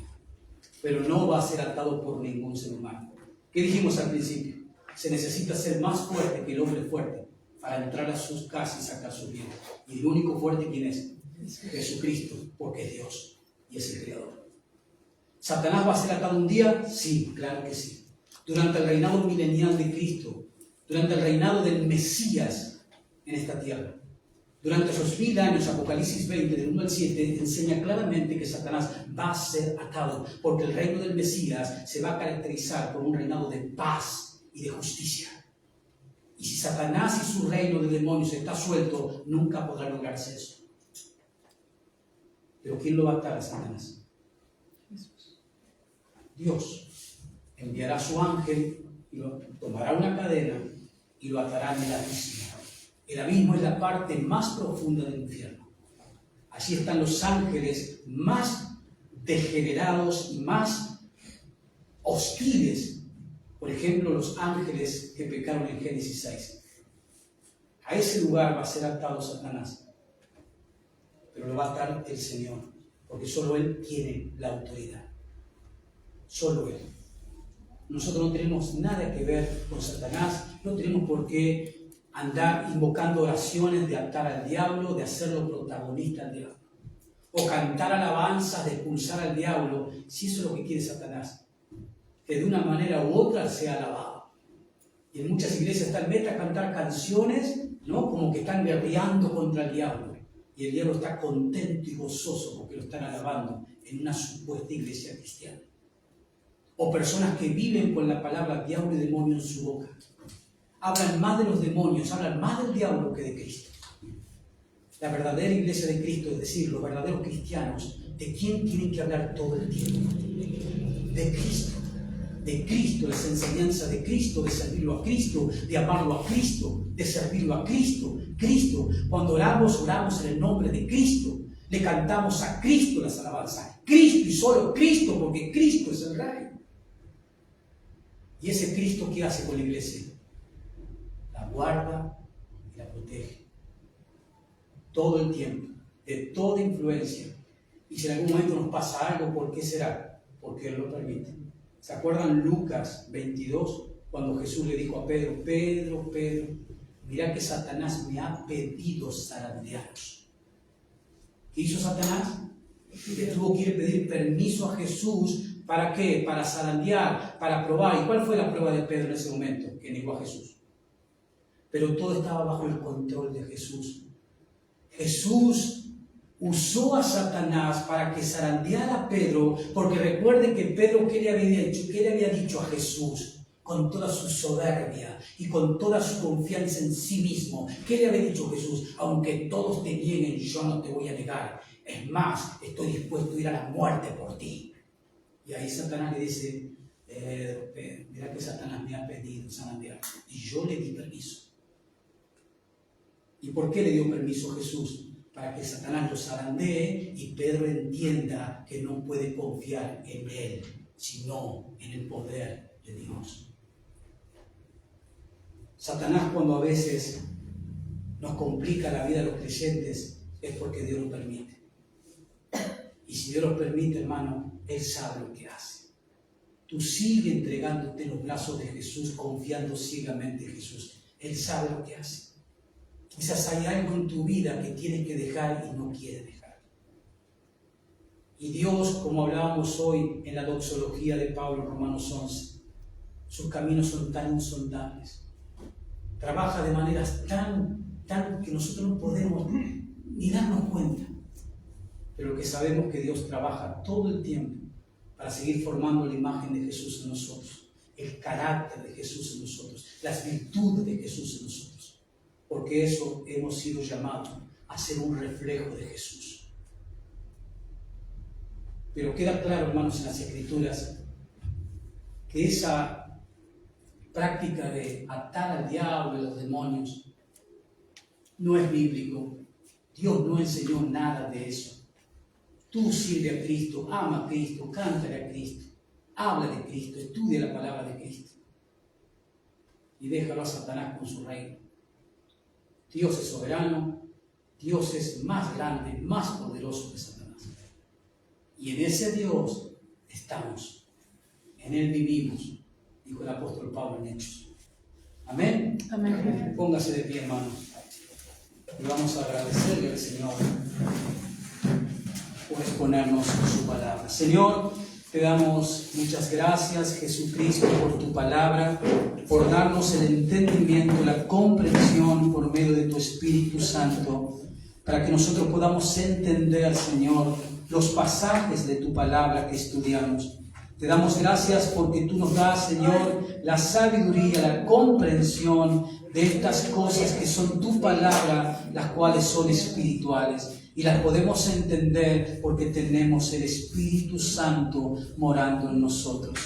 Pero no va a ser atado por ningún ser humano. ¿Qué dijimos al principio? Se necesita ser más fuerte que el hombre fuerte para entrar a sus casas y sacar sus bienes. Y el único fuerte, ¿quién es? Jesucristo, porque es Dios y es el Creador. ¿Satanás va a ser atado un día? Sí, claro que sí. Durante el reinado milenial de Cristo, durante el reinado del Mesías en esta tierra. Durante esos 1000 años, Apocalipsis 20, del 1 al 7, enseña claramente que Satanás va a ser atado, porque el reino del Mesías se va a caracterizar por un reinado de paz y de justicia. Y si Satanás y su reino de demonios está suelto, nunca podrá lograrse eso. Pero ¿quién lo va a atar a Satanás? Dios enviará a su ángel y lo tomará una cadena y lo atará en el abismo. El abismo es la parte más profunda del infierno. Allí están los ángeles más degenerados y más hostiles. Por ejemplo, los ángeles que pecaron en Génesis 6. A ese lugar va a ser atado Satanás. Pero lo va a atar el Señor, porque solo Él tiene la autoridad. Solo Él. Nosotros no tenemos nada que ver con Satanás, no tenemos por qué andar invocando oraciones de atar al diablo, de hacerlo protagonista al diablo, o cantar alabanzas de expulsar al diablo, si eso es lo que quiere Satanás, que de una manera u otra sea alabado. Y en muchas iglesias están meta a cantar canciones, ¿no? Como que están guerreando contra el diablo, y el diablo está contento y gozoso porque lo están alabando en una supuesta iglesia cristiana. O personas que viven con la palabra diablo y demonio en su boca. Hablan más de los demonios, hablan más del diablo que de Cristo. La verdadera iglesia de Cristo, es decir, los verdaderos cristianos, ¿de quién tienen que hablar todo el tiempo? De Cristo. De Cristo, las enseñanzas de Cristo, de servirlo a Cristo, de amarlo a Cristo, de servirlo a Cristo. Cristo, cuando oramos en el nombre de Cristo. Le cantamos a Cristo las alabanzas. Cristo y solo Cristo, porque Cristo es el Rey. ¿Y ese Cristo qué hace con la iglesia? La guarda y la protege. Todo el tiempo, de toda influencia. Y si en algún momento nos pasa algo, ¿por qué será? Porque Él lo permite. ¿Se acuerdan Lucas 22? Cuando Jesús le dijo a Pedro, Pedro, mira que Satanás me ha pedido zarandearos. ¿Qué hizo Satanás? Le tuvo que ir a pedir permiso a Jesús. ¿Para qué? Para zarandear, para probar. ¿Y cuál fue la prueba de Pedro en ese momento? Que negó a Jesús. Pero todo estaba bajo el control de Jesús. Jesús usó a Satanás para que zarandeara a Pedro, porque recuerden que Pedro, ¿qué le había dicho a Jesús? Con toda su soberbia y con toda su confianza en sí mismo. ¿Qué le había dicho Jesús? Aunque todos te nieguen, yo no te voy a negar. Es más, estoy dispuesto a ir a la muerte por ti. Y ahí Satanás le dice, mira que Satanás me ha pedido zarandear. Y yo le di permiso. ¿Y por qué le dio permiso Jesús? Para que Satanás lo zarandee y Pedro entienda que no puede confiar en él, sino en el poder de Dios. Satanás, cuando a veces nos complica la vida a los creyentes, es porque Dios lo permite. Y si Dios lo permite, hermano, Él sabe lo que hace. Tú sigue entregándote en los brazos de Jesús, confiando ciegamente en Jesús. Él sabe lo que hace. Quizás hay algo en tu vida que tienes que dejar y no quieres dejar. Y Dios, como hablábamos hoy en la doxología de Pablo en Romanos 11, sus caminos son tan insondables. Trabaja de maneras tan que nosotros no podemos ni darnos cuenta. Pero que sabemos que Dios trabaja todo el tiempo para seguir formando la imagen de Jesús en nosotros, el carácter de Jesús en nosotros, las virtudes de Jesús en nosotros, porque eso hemos sido llamados a ser un reflejo de Jesús. Pero queda claro, hermanos, en las Escrituras, que esa práctica de atar al diablo y a los demonios no es bíblico. Dios no enseñó nada de eso. Tú sirve a Cristo, ama a Cristo, cántale a Cristo, habla de Cristo, estudia la palabra de Cristo. Y déjalo a Satanás con su reino. Dios es soberano, Dios es más grande, más poderoso que Satanás. Y en ese Dios estamos, en Él vivimos, dijo el apóstol Pablo en Hechos. Amén. Amén. Póngase de pie, hermano. Y vamos a agradecerle al Señor por exponernos su palabra. Señor, Te damos muchas gracias, Jesucristo, por tu palabra, por darnos el entendimiento, la comprensión por medio de tu Espíritu Santo, para que nosotros podamos entender, Señor, los pasajes de tu palabra que estudiamos. Te damos gracias porque tú nos das, Señor, la sabiduría, la comprensión de estas cosas que son tu palabra, las cuales son espirituales. Y las podemos entender porque tenemos el Espíritu Santo morando en nosotros,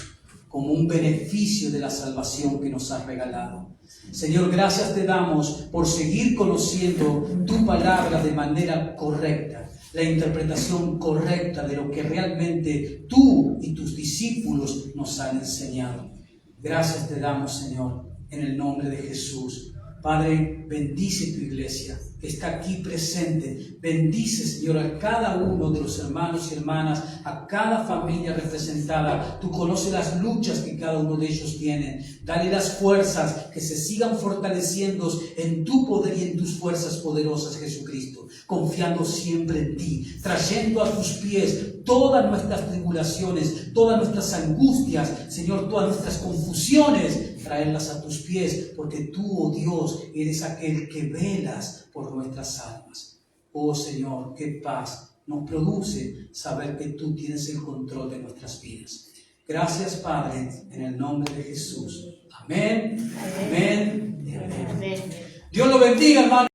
como un beneficio de la salvación que nos has regalado. Señor, gracias te damos por seguir conociendo tu palabra de manera correcta, la interpretación correcta de lo que realmente tú y tus discípulos nos han enseñado. Gracias te damos, Señor, en el nombre de Jesús. Padre, bendice tu iglesia que está aquí presente. Bendice, Señor, a cada uno de los hermanos y hermanas, a cada familia representada. Tú conoces las luchas que cada uno de ellos tiene. Dale las fuerzas, que se sigan fortaleciendo en tu poder y en tus fuerzas poderosas, Jesucristo. Confiando siempre en ti, trayendo a tus pies todas nuestras tribulaciones, todas nuestras angustias, Señor, todas nuestras confusiones, traerlas a tus pies, porque tú, oh Dios, eres aquel que velas por nuestras almas. Oh Señor, qué paz nos produce saber que tú tienes el control de nuestras vidas. Gracias, Padre, en el nombre de Jesús. Amén, amén, amén. Dios lo bendiga, hermano.